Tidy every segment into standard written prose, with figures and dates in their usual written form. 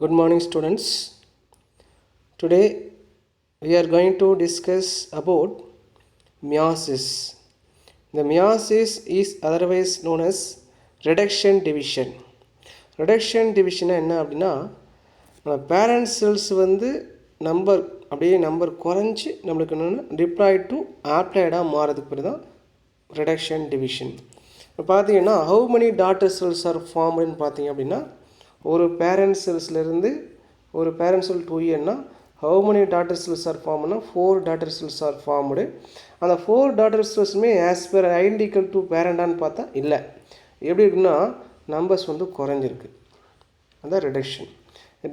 Good morning, students. Today we are going to discuss about meiosis. The meiosis is otherwise known as reduction division. Reduction division என்ன அப்படின்னா நம்ம parent cells number அப்படியே number குறைஞ்சி நம்மளுக்கு என்னென்னா diploid to ஆப்ளைடாக மாறதுக்கு பேர் தான் ரிடக்ஷன் டிவிஷன். இப்போ பார்த்தீங்கன்னா how many daughter cells are ஃபார்ம்டுன்னு பார்த்தீங்க அப்படின்னா ஒரு பேரண்ட் செல்ஸ்லேருந்து ஒரு பேரண்ட் செல் 2Aன்னா how many daughter cells are ஃபார்ம்னா 4 டாட்டர் செல்ஸ் ஆர் ஃபார்ம்டு. அந்த 4 டாட்டர் செல்ஸுமே ஆஸ் பர் ஐடென்டிக்கல் டு பேரண்டான்னு பார்த்தா இல்லை. எப்படி இருக்குன்னா நம்பர்ஸ் குறைஞ்சிருக்கு. அதான் ரிடக்ஷன்.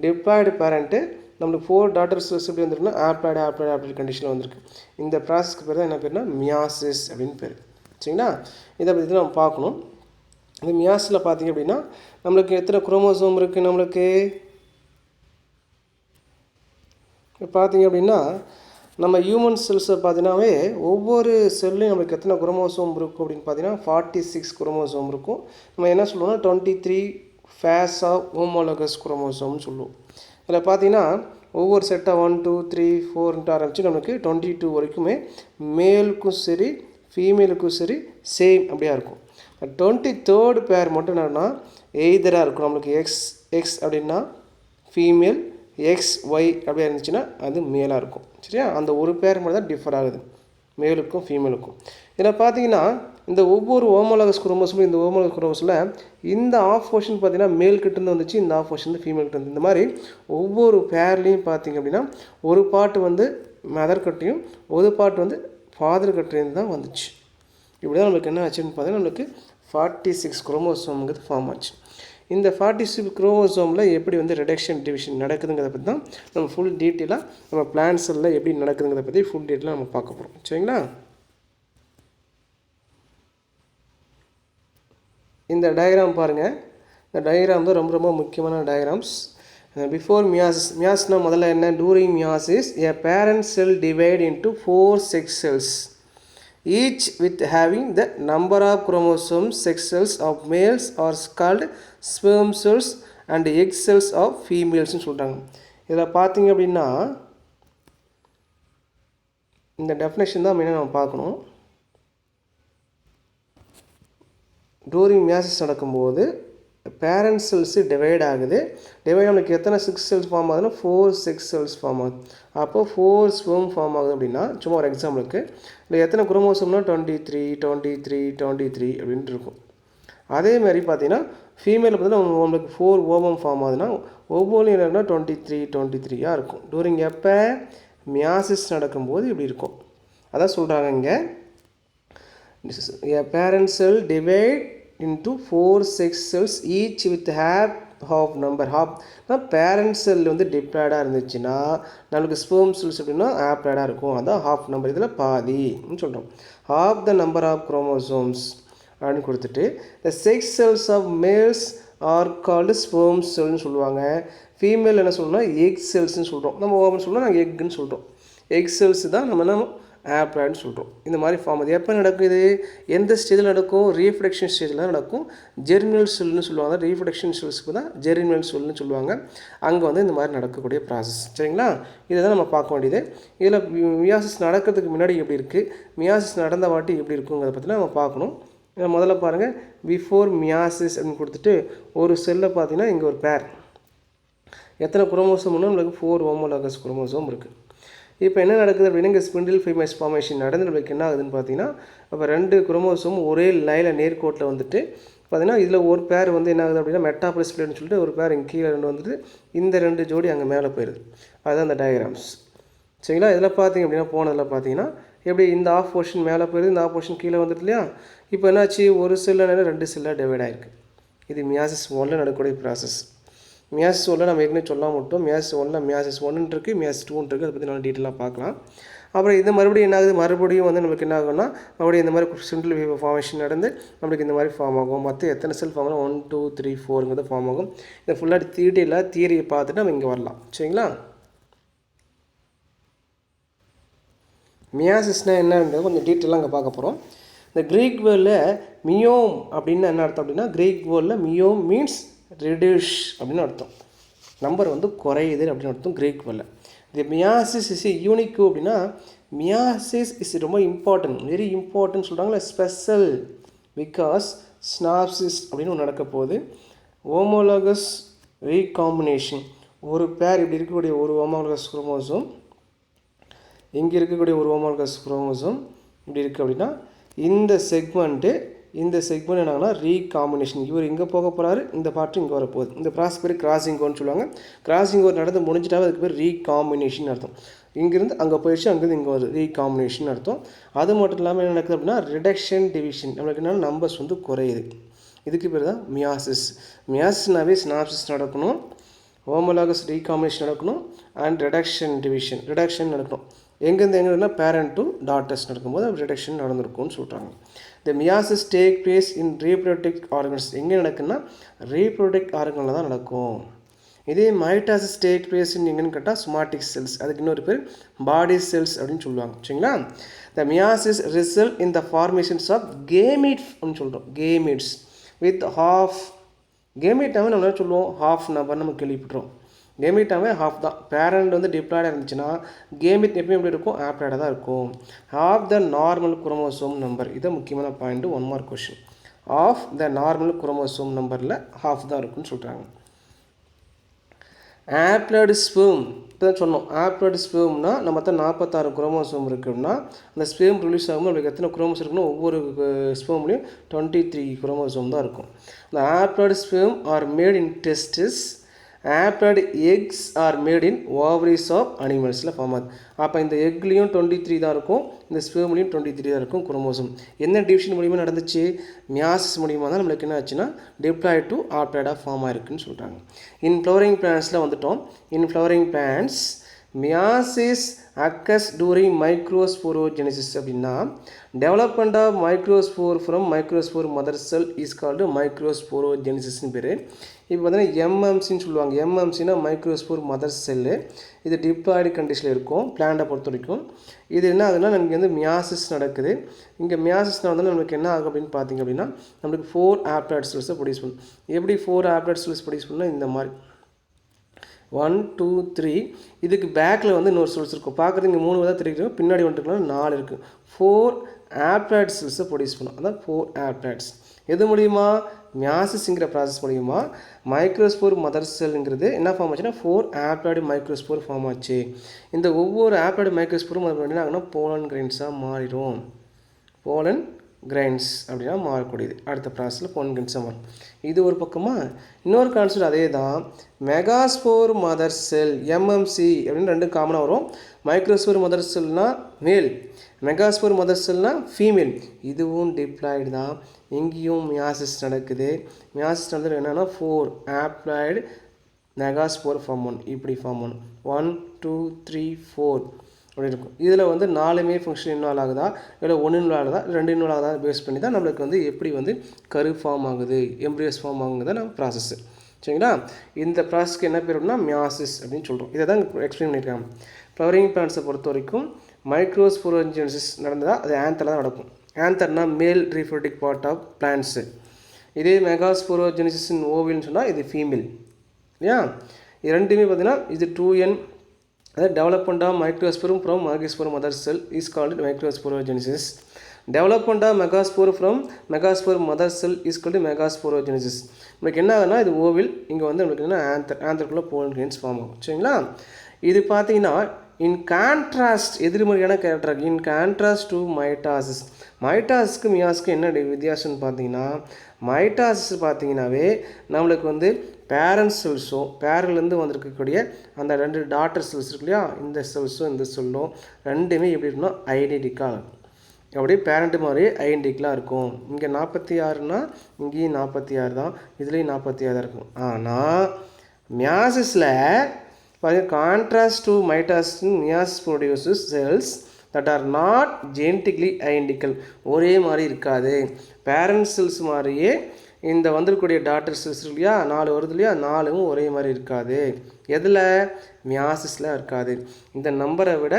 டிப்ளாய்டு பேரண்ட்டு நம்மளுக்கு 4 டாட்டர் செல்ஸ் எப்படி வந்துருக்குன்னா ஆப்ளைடு கண்டிஷனில் வந்திருக்கு. இந்த ப்ராசஸ்க்கு பேர் தான் என்ன பேர்னா மியாசிஸ் அப்படின்னு பேர். சரிங்களா? இதை பற்றி நம்ம பார்க்கணும். இந்த மியாசிஸில் பார்த்தீங்க அப்படின்னா நம்மளுக்கு எத்தனை குரோமோசோம் இருக்குது? நம்மளுக்கு பார்த்தீங்க அப்படின்னா நம்ம ஹியூமன் செல்ஸை பார்த்தீங்கன்னாவே ஒவ்வொரு செல்லையும் நம்மளுக்கு எத்தனை குரோமோசோம் இருக்கும் அப்படின்னு பார்த்தீங்கன்னா 46 குரோமோசோம் இருக்கும். நம்ம என்ன சொல்லுவோம்னா 23 ஃபேஸ் ஆஃப் ஹோமோலோகஸ் குரோமோசோம்னு சொல்லுவோம். அதில் பார்த்தீங்கன்னா ஒவ்வொரு செட்டாக 1 2 3 4ன்ட்டு ஆரம்பித்து நமக்கு 22 வரைக்குமே மேலுக்கும் சரி ஃபீமேலுக்கும் சரி சேம் அப்படியா இருக்கும். 23rd பேர் மட்டும் என்னன்னா எய்தராக இருக்கும். நம்மளுக்கு எக்ஸ் அப்படின்னா ஃபீமேல், XY அப்படியே இருந்துச்சுன்னா அது மேலாக இருக்கும். சரியா? அந்த ஒரு பேர் மட்டும் தான் டிஃபர் ஆகுது மேலுக்கும் ஃபீமேலுக்கும். இதில் பார்த்தீங்கன்னா இந்த ஒவ்வொரு ஹோமோலோகஸ் குரோமோசோமும் இந்த ஹோமோலோகஸ் குரோமோஸில் இந்த ஆஃப் போர்ஷன் பார்த்தீங்கன்னா மேல் கிட்டேருந்து வந்துச்சு, இந்த ஆஃப் போர்ஷன் ஃபீமேல் கிட்ட. இந்த மாதிரி ஒவ்வொரு பேர்லேயும் பார்த்தீங்க அப்படின்னா ஒரு பாட்டு மதர் கட்டையும் ஒரு பாட்டு ஃபாதர் கட்டையும் தான் வந்துச்சு. இப்படி தான் நம்மளுக்கு என்ன ஆச்சுன்னு பார்த்தீங்கன்னா நம்மளுக்கு 46 குரோமோசோம்ங்கிறது ஃபார்ம் ஆச்சு. இந்த 46 குரோமோசோமில் எப்படி ரிடக்ஷன் டிவிஷன் நடக்குதுங்கிறத பற்றி தான் நம்ம ஃபுல் டீட்டெயிலாக நம்ம பிளான்ட் செல்லில் எப்படி நடக்குதுங்கிறத பற்றி ஃபுல் டீட்டெயிலாக நம்ம பார்க்க போகிறோம். சரிங்களா? இந்த டயக்ராம் பாருங்கள். இந்த டயக்ராம் தான் ரொம்ப ரொம்ப முக்கியமான டயக்ராம்ஸ். Before meiosis. மியாசிஸ்னால் முதல்ல என்ன? During meiosis a parent cell divide into 4 sex cells, each with having the number of chromosomes. Sex cells of males are called sperm cells and egg cells of females ன்னு சொல்கிறாங்க. இதில் பார்த்தீங்க அப்படின்னா இந்த definition தான் மெயினாக நம்ம பார்க்கணும். டூரிங் மியாசிஸ் நடக்கும்போது பேரண்ட் செல்ஸு டிவைட் ஆகுது. டிவைட் நம்மளுக்கு எத்தனை 6 செல்ஸ் ஃபார்ம் ஆகுதுன்னா 4 செக்ஸ் செல்ஸ் ஃபார்ம் ஆகுது. அப்போது 4 ஸ்பெர்ம் ஃபார்ம் ஆகுது அப்படின்னா சும்மா ஒரு எக்ஸாம்பிளுக்கு இல்லை எத்தனை குரோமோசோம்னா 23 அப்படின்ட்டு இருக்கும். அதேமாதிரி பார்த்தீங்கன்னா ஃபீமேலில் பார்த்தீங்கன்னா நம்மளுக்கு 4 ஓவம் ஃபார்ம் ஆகுதுன்னா ஒவ்வொன்றும் என்னன்னா 23 இருக்கும். டூரிங் எப்போ மியாசிஸ் நடக்கும்போது இப்படி இருக்கும். அதான் சொல்கிறாங்க இங்கே parent cell divide into 4 sex cells each with half number. Parent cell டிப்ளாய்டாக இருந்துச்சுன்னா நம்மளுக்கு ஸ்பெர்ம் செல்ஸ் அப்படின்னா ஆப்ளாய்டாக இருக்கும். அதான் ஹாஃப் நம்பர். இதில் பாதின்னு சொல்கிறோம். half the number of chromosomes அப்படின்னு கொடுத்துட்டு the sex cells of males are called sperm cellsன்னு சொல்லுவாங்க. ஃபீமேல் என்ன சொல்லணும்னா எக் செல்ஸ்ன்னு சொல்கிறோம். நம்ம ஓவன் சொல்லணும், நாங்கள் எக்குன்னு சொல்கிறோம். எக் செல்ஸ் தான் நம்ம ஆப்ளாய்டுன்னு சொல்கிறோம். இந்த மாதிரி ஃபார்ம் அது எப்போ நடக்குது? எந்த ஸ்டேஜில் நடக்கும்? ரீப்ரொடக்ஷன் ஸ்டேஜில் நடக்கும். ஜெர்மினல் செல்னு சொல்லுவாங்க. ரீப்ரொடக்ஷன் செல்ஸ்க்கு தான் ஜெர்மினல் செல்னு சொல்லுவாங்க. அங்கே இந்த மாதிரி நடக்கக்கூடிய ப்ராசஸ். சரிங்களா? இதை தான் நம்ம பார்க்க வேண்டியது. இதில் மியாசிஸ் நடக்கிறதுக்கு முன்னாடி எப்படி இருக்குது, மியாசிஸ் நடந்த வாட்டி எப்படி இருக்குங்கிறத பற்றி நம்ம பார்க்கணும். முதல்ல பாருங்கள், பிஃபோர் மியாசிஸ் அப்படின்னு கொடுத்துட்டு ஒரு செல்லை பார்த்தீங்கன்னா இங்கே ஒரு பேர் எத்தனை குரோமோசோம்னா நம்மளுக்கு 4 ஹோமோலோகஸ் குரோமோசோம் இருக்குது. இப்போ என்ன நடக்குது அப்படின்னா இங்கே ஸ்பிண்டில் ஃபைமஸ் ஃபார்மேஷன் நடந்து நம்மளுக்கு என்ன ஆகுதுன்னு பார்த்தீங்கன்னா அப்போ 2 குரோமோசோம் ஒரே லைனில் நேர்கோட்டில் பார்த்தீங்கன்னா இதில் ஒரு பேர் என்ன ஆகுது அப்படின்னா மெட்டாப்ளஸ் பிளேட்னு சொல்லிட்டு ஒரு பேர் இங்கே கீழே 2 இந்த 2 ஜோடி அங்கே மேலே போயிடுது. அதுதான் அந்த டயக்ராம்ஸ். சரிங்களா? இதில் பார்த்தீங்க அப்படின்னா போனதில் பார்த்தீங்கன்னா எப்படி இந்த ஆஃப் போர்ஷன் மேலே போயிடுது, இந்த ஆஃப் போர்ஷன் கீழே வந்துட்டு இல்லையா? இப்போ என்னாச்சு? ஒரு செல்லில் 2 செல்லாக டிவைட் ஆகிருக்கு. இது மியாசிஸ் 1ல் நடக்கக்கூடிய ப்ராசஸ். மியாசிஸ் 1ல் நம்ம ஏற்கனவே சொல்ல மாட்டோம். மியாசிஸ் 1ல் மியாசிஸ் 1 இருக்குது, மியாசிஸ் 2 இருக்குது. அதை பற்றி நல்லா டீட்டெயிலாக பார்க்கலாம். அப்புறம் இது மறுபடியும் என்ன ஆகுது? மறுபடியும் நமக்கு என்ன ஆகும்னா மறுபடியும் இந்த மாதிரி ஸ்பிண்டில் ஃபார்மேஷன் நடந்து நம்மளுக்கு இந்த மாதிரி ஃபார்ம் ஆகும். மற்ற எத்தனை செல் ஃபார்ம் ஆகும்? 1 2 3 4ங்கிறது ஃபார்ம் ஆகும். இதை ஃபுல்லாக டீட்டெயிலாக தியரியை பார்த்துட்டு நம்ம இங்கே வரலாம். சரிங்களா? மியாசிஸ்னால் என்னன்றது கொஞ்சம் டீட்டெயிலாக அங்கே பார்க்க போகிறோம். இந்த க்ரீக் வேர்டில் மியோம் அப்படின்னு என்ன அர்த்தம் அப்படின்னா, க்ரீக் வேர்டில் மியோம் மீன்ஸ் ரெடியூஸ் அப்படின்னு அர்த்தம். நம்பர் வந்து குறையுது அப்படின்னு அர்த்தம் கிரீக் வரல. இது மியாசிஸ் இஸ் யூனிக்கு அப்படின்னா மியாசிஸ் இஸ் ரொம்ப இம்பார்ட்டன்ட், வெரி இம்பார்ட்டன்ட் சொல்கிறாங்களே, ஸ்பெஷல், பிகாஸ் ஸ்னாப்சிஸ் அப்படின்னு ஒன்று நடக்க போகுது. ஹோமோலோகஸ் ரீகாம்பினேஷன், ஒரு பேர் இப்படி இருக்கக்கூடிய ஒரு ஹோமோலோகஸ் குரோமோசோம், இங்கே இருக்கக்கூடிய ஒரு ஹோமோலோகஸ் குரோமோசோம் இப்படி இருக்குது அப்படின்னா இந்த செக்மெண்ட் என்னாங்கன்னா ரீகாம்பினேஷன். இவர் இங்கே போக போகிறாரு, இந்த பாட்டு இங்கே வரப்போகுது. இந்த ப்ராசஸ் பேர் கிராசிங் ஓவர்னு சொல்லுவாங்க. கிராசிங் ஓவர் நடந்து முடிஞ்சிட்டாவே அதுக்கு பேர் ரீகாம்பினேஷன் அர்த்தம். இங்கேருந்து அங்கே போயிடுச்சு, அங்கேருந்து இங்கே வருது, ரீகாம்பினேஷன் அர்த்தம். அது மட்டும் இல்லாமல் என்ன நடக்குது அப்படின்னா ரிடக்ஷன் டிவிஷன், நம்மளுக்கு என்னென்னா நம்பர்ஸ் வந்து குறையுது. இதுக்கு பேர் தான் மியாசிஸ். மியாசிஸ்னாவே சினாப்சிஸ் நடக்கணும், ஹோமோலாகஸ் ரீகாம்பினேஷன் நடக்கணும், அண்ட் ரிடக்ஷன் டிவிஷன், ரிடக்ஷன் நடக்கணும். எங்கேருந்து எங்கன்னா பேரண்ட் டு டாட்டர்ஸ் நடக்கும்போது ரிடக்ஷன் நடந்திருக்கும்னு சொல்கிறாங்க. இந்த மியாசிஸ் டேக் பிளேஸ் இன் ரீப்ரொடக்டிவ் ஆர்கன்ஸ், எங்கே நடக்குன்னா ரீப்ரொடக்டிவ் ஆர்கனில் தான் நடக்கும். இதே மைட்டாசிஸ் டேக் பிளேஸ் எங்கன்னு கேட்டால் சொமாட்டிக் செல்ஸ், அதுக்கு இன்னொரு பேர் பாடி செல்ஸ் அப்படின்னு சொல்லுவாங்க. சரிங்களா? The meiosis result in the formations of gametes அப்படின்னு சொல்கிறோம். கேமீட்ஸ் வித் ஹாஃப், கேமீட்டாவே நம்ம என்ன சொல்லுவோம், ஹாஃப் நம்பர் நம்ம கேள்விப்பட்டுறோம். கேமீட்டாவே ஹாஃப் தான். பேரண்ட் வந்து டிப்ளாய்டாக இருந்துச்சுன்னா கேமீட் எப்பயும் எப்படி இருக்கும், ஆப்ளாய்டாக தான் இருக்கும். Of the normal chromosome number, இது முக்கியமான point, 1 mark question. Of the normal chromosome நம்பரில் ஹாஃப் தான் இருக்குன்னு சொல்கிறாங்க. ஆப்ளாய்டு ஸ்பெர்ம், இப்போ தான் சொன்னோம். ஆப்ளாய்டு ஸ்பெர்ம்னா நம்ம தான் 46 குரோமோசோம் இருக்குன்னா அந்த ஸ்பெர்ம் ரிலீஸ் ஆகும்போது நம்மளுக்கு எத்தனை குரோமோசோம் இருக்குன்னா ஒவ்வொரு ஸ்பெர்ம்லேயும் 23 குரோமோசோம் தான் இருக்கும். இந்த haploid sperm are made in testis, haploid eggs are made in ovaries of அனிமல்ஸில் ஃபார்ம் ஆகுது. அப்போ இந்த எக்லேயும் 23 தான் இருக்கும், இந்த ஸ்பெர்ம்லேயும் 23 தான் இருக்கும் குரோமோசோம். என்ன டிவிஷன் மூலியமாக நடந்துச்சு, மியாசிஸ் மூலியமாக தான் நம்மளுக்கு என்ன ஆச்சுன்னா டிப்ளாய்ட் டு ஆப்ளாய்டாக ஃபார்ம் ஆயிருக்குன்னு சொல்கிறாங்க. இன் ஃப்ளவரிங் பிளான்ஸில் வந்துட்டோம். In flowering plants meiosis occurs during microsporogenesis அப்படின்னா development of microspore from microspore mother cell is called மைக்ரோஸ்போரோஜெனிசிஸ்னு பேர். இப்போ பார்த்தீங்கன்னா எம்எம்சின்னு சொல்லுவாங்க. எம்எம்சினா மைக்ரோஸ்போர் மதர் செல்லு. இது டிப்ளாய்டு கண்டிஷனில் இருக்கும் பிளான்ட்டை பொறுத்த வரைக்கும். இது என்ன ஆகுதுன்னா நமக்கு வந்து மியாசிஸ் நடக்குது. இங்கே மியாசிஸ் நடந்தாலும் நம்மளுக்கு என்ன ஆகும் அப்படின்னு பார்த்தீங்க அப்படின்னா நம்மளுக்கு 4 ஆப்ளாய்டு செல்ஸை ப்ரொடியூஸ் பண்ணும். எப்படி 4 ஆப்ளாய்டு செல்ஸ் ப்ரொடியூஸ் பண்ணால் இந்த மாதிரி 1 2 3, இதுக்கு பேக்கில் வந்து இன்னொரு செல்ஸ் இருக்கும். பார்க்குறதுக்கு 3 தான் தெரியும், பின்னாடி வந்துட்டுக்கலாம் 4 இருக்குது. 4 ஆப்ளாய்டு செல்ஸை ப்ரொடியூஸ் பண்ணும். அதான் 4 ஆப்ளாய்ட்ஸ். எது மூலிமா, மியாசிஸ்ங்கிற ப்ராசஸ் மூலிமா மைக்ரோஸ்போர் மதர் செல்லுங்கிறது என்ன ஃபார்ம் ஆச்சுன்னா 4 ஆப்ளாய்டு மைக்ரோஸ்போர் ஃபார்ம் ஆச்சு. இந்த ஒவ்வொரு ஆப்ளாய்டு மைக்ரோஸ்போரும் என்ன ஆகுனா போலன் கிரெயின்ஸாக மாறிடும். போலன் கிரைன்ஸ் அப்படின்னா மாறக்கூடியது. அடுத்த ப்ராசஸில் போலன் கிரைன்ஸாக மாறும். இது ஒரு பக்கமாக. இன்னொரு கான்செப்ட் அதே தான், மெகாஸ்போர் மதர் செல் எம்எம்சி அப்படின்னு 2 காமனாக வரும். மைக்ரோஸ்போர் மதர் செல்னால் மேல், மெகாஸ்போர் மதர் செல்னால் ஃபீமேல். இதுவும் டிப்ளாய்டு தான். இங்கேயும் மியாசிஸ் நடக்குது. மியாசிஸ் நடந்தது என்னென்னா 4 ஆப்ளாய்டு மெகாஸ்போர் ஃபார்ம் ஒன், இப்படி ஃபார்ம் ஒன் 1 2 3 4 அப்படி இருக்கும். இதில் வந்து 4மே ஃபங்க்ஷன் இன்வால்வ் ஆகுதா, இல்லை 1 இன்வால்வ் ஆகுதா, 2 இன்வால்வ் ஆகுதா பேஸ் பண்ணி தான் நம்மளுக்கு வந்து எப்படி வந்து கரு ஃபார்ம் ஆகுது, எம்ப்ரியோஸ் ஃபார்ம் ஆகுது நம்ம ப்ராசஸ்ஸு. சரிங்களா? இந்த ப்ராசஸ்க்கு என்ன பேர் அப்படின்னா மியாசிஸ் அப்படின்னு சொல்கிறோம். இதை தான் எக்ஸ்பிளைன் பண்ணியிருக்காங்க. ஃப்ளவரிங் பிளான்ட்ஸை பொறுத்த வரைக்கும் மைக்ரோஸ்போரோஜெனிசிஸ் நடந்ததால் அது ஆந்தரில் தான் நடக்கும். ஆந்தர்னா male reproductive part of plants. இதே மெகாஸ்போரோஜெனிசிஸ் இன் ஓவில்னு சொன்னால் இது ஃபீமேல். இல்லையா? இது ரெண்டுமே பார்த்தீங்கன்னா இது 2n, அதாவது development of microsporum from microspore mother cell is called microsporogenesis. Development of megaspore from megaspore mother cell is called megasporogenesis. நமக்கு என்ன ஆகுதுன்னா இது ஓவில், இங்கே வந்து நம்மளுக்கு என்ன ஆந்தருக்குள்ளே போலன் கிரெயின்ஸ் ஃபார்ம் ஆகும். சரிங்களா? இது பார்த்தீங்கன்னா இன் கான்ட்ராஸ்ட், எதிர்மறையான character. In contrast to mitosis. மைட்டாசிஸ்க்கு மியாஸுக்கு என்ன வித்தியாசம்னு பார்த்தீங்கன்னா மைட்டாசிஸ் பார்த்தீங்கன்னாவே நம்மளுக்கு வந்து பேரண்ட் செல்ஸும் பேரண்ட்லேருந்து வந்திருக்கக்கூடிய அந்த 2 டாட்டர் செல்ஸ் இருக்கு இல்லையா, இந்த செல்ஸும் இந்த செல்லும் ரெண்டுமே எப்படி இருக்குன்னா ஐடென்டிக்கல், அப்படியே பேரண்ட்டு மாதிரி ஐடென்டிக்கலாக இருக்கும். இங்கே 46னா இங்கேயும் 46 தான், இதுலேயும் 46 தான் இருக்கும். ஆனால் மியாசிஸில் பாருங்கள், contrast to mitosis, meiosis produces cells that are not genetically identical. ஒரே மாதிரி இருக்காது. பேரண்ட் செல்ஸ் மாதிரியே இந்த வந்திருக்கக்கூடிய டாட்டர் செல்ஸ் இல்லையா, 4 வருது இல்லையா, 4ம் ஒரே மாதிரி இருக்காது. எதில்? மியாசிஸில் இருக்காது. இந்த நம்பரை விட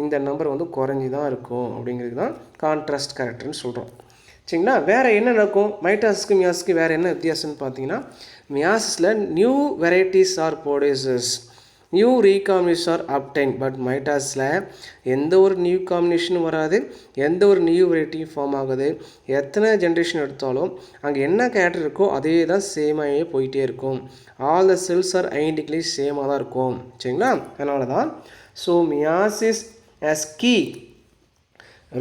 இந்த நம்பர் வந்து குறைஞ்சி தான் இருக்கும். அப்படிங்கிறது தான் கான்ட்ராஸ்ட் கேரக்டர்னு சொல்கிறோம். சரிங்களா? வேறு என்ன நடக்கும் மைட்டாசிஸ்க்கு மியாசிஸ்க்கு வேறு என்ன வித்தியாசம்னு பார்த்தீங்கன்னா மியாசிஸில் new varieties are producers, new recombination are obtained. But மைட்டாஸில் எந்த ஒரு நியூ காம்பினேஷனும் வராது, எந்த ஒரு நியூ வெரைட்டியும் ஃபார்ம் ஆகுது. எத்தனை ஜென்ரேஷன் எடுத்தாலும் அங்கே என்ன கேரக்டர் இருக்கோ அதே தான் சேமாகவே போயிட்டே இருக்கும். All the cells are identically சேமாக தான் இருக்கும். சரிங்களா? அதனால தான் so meiosis as key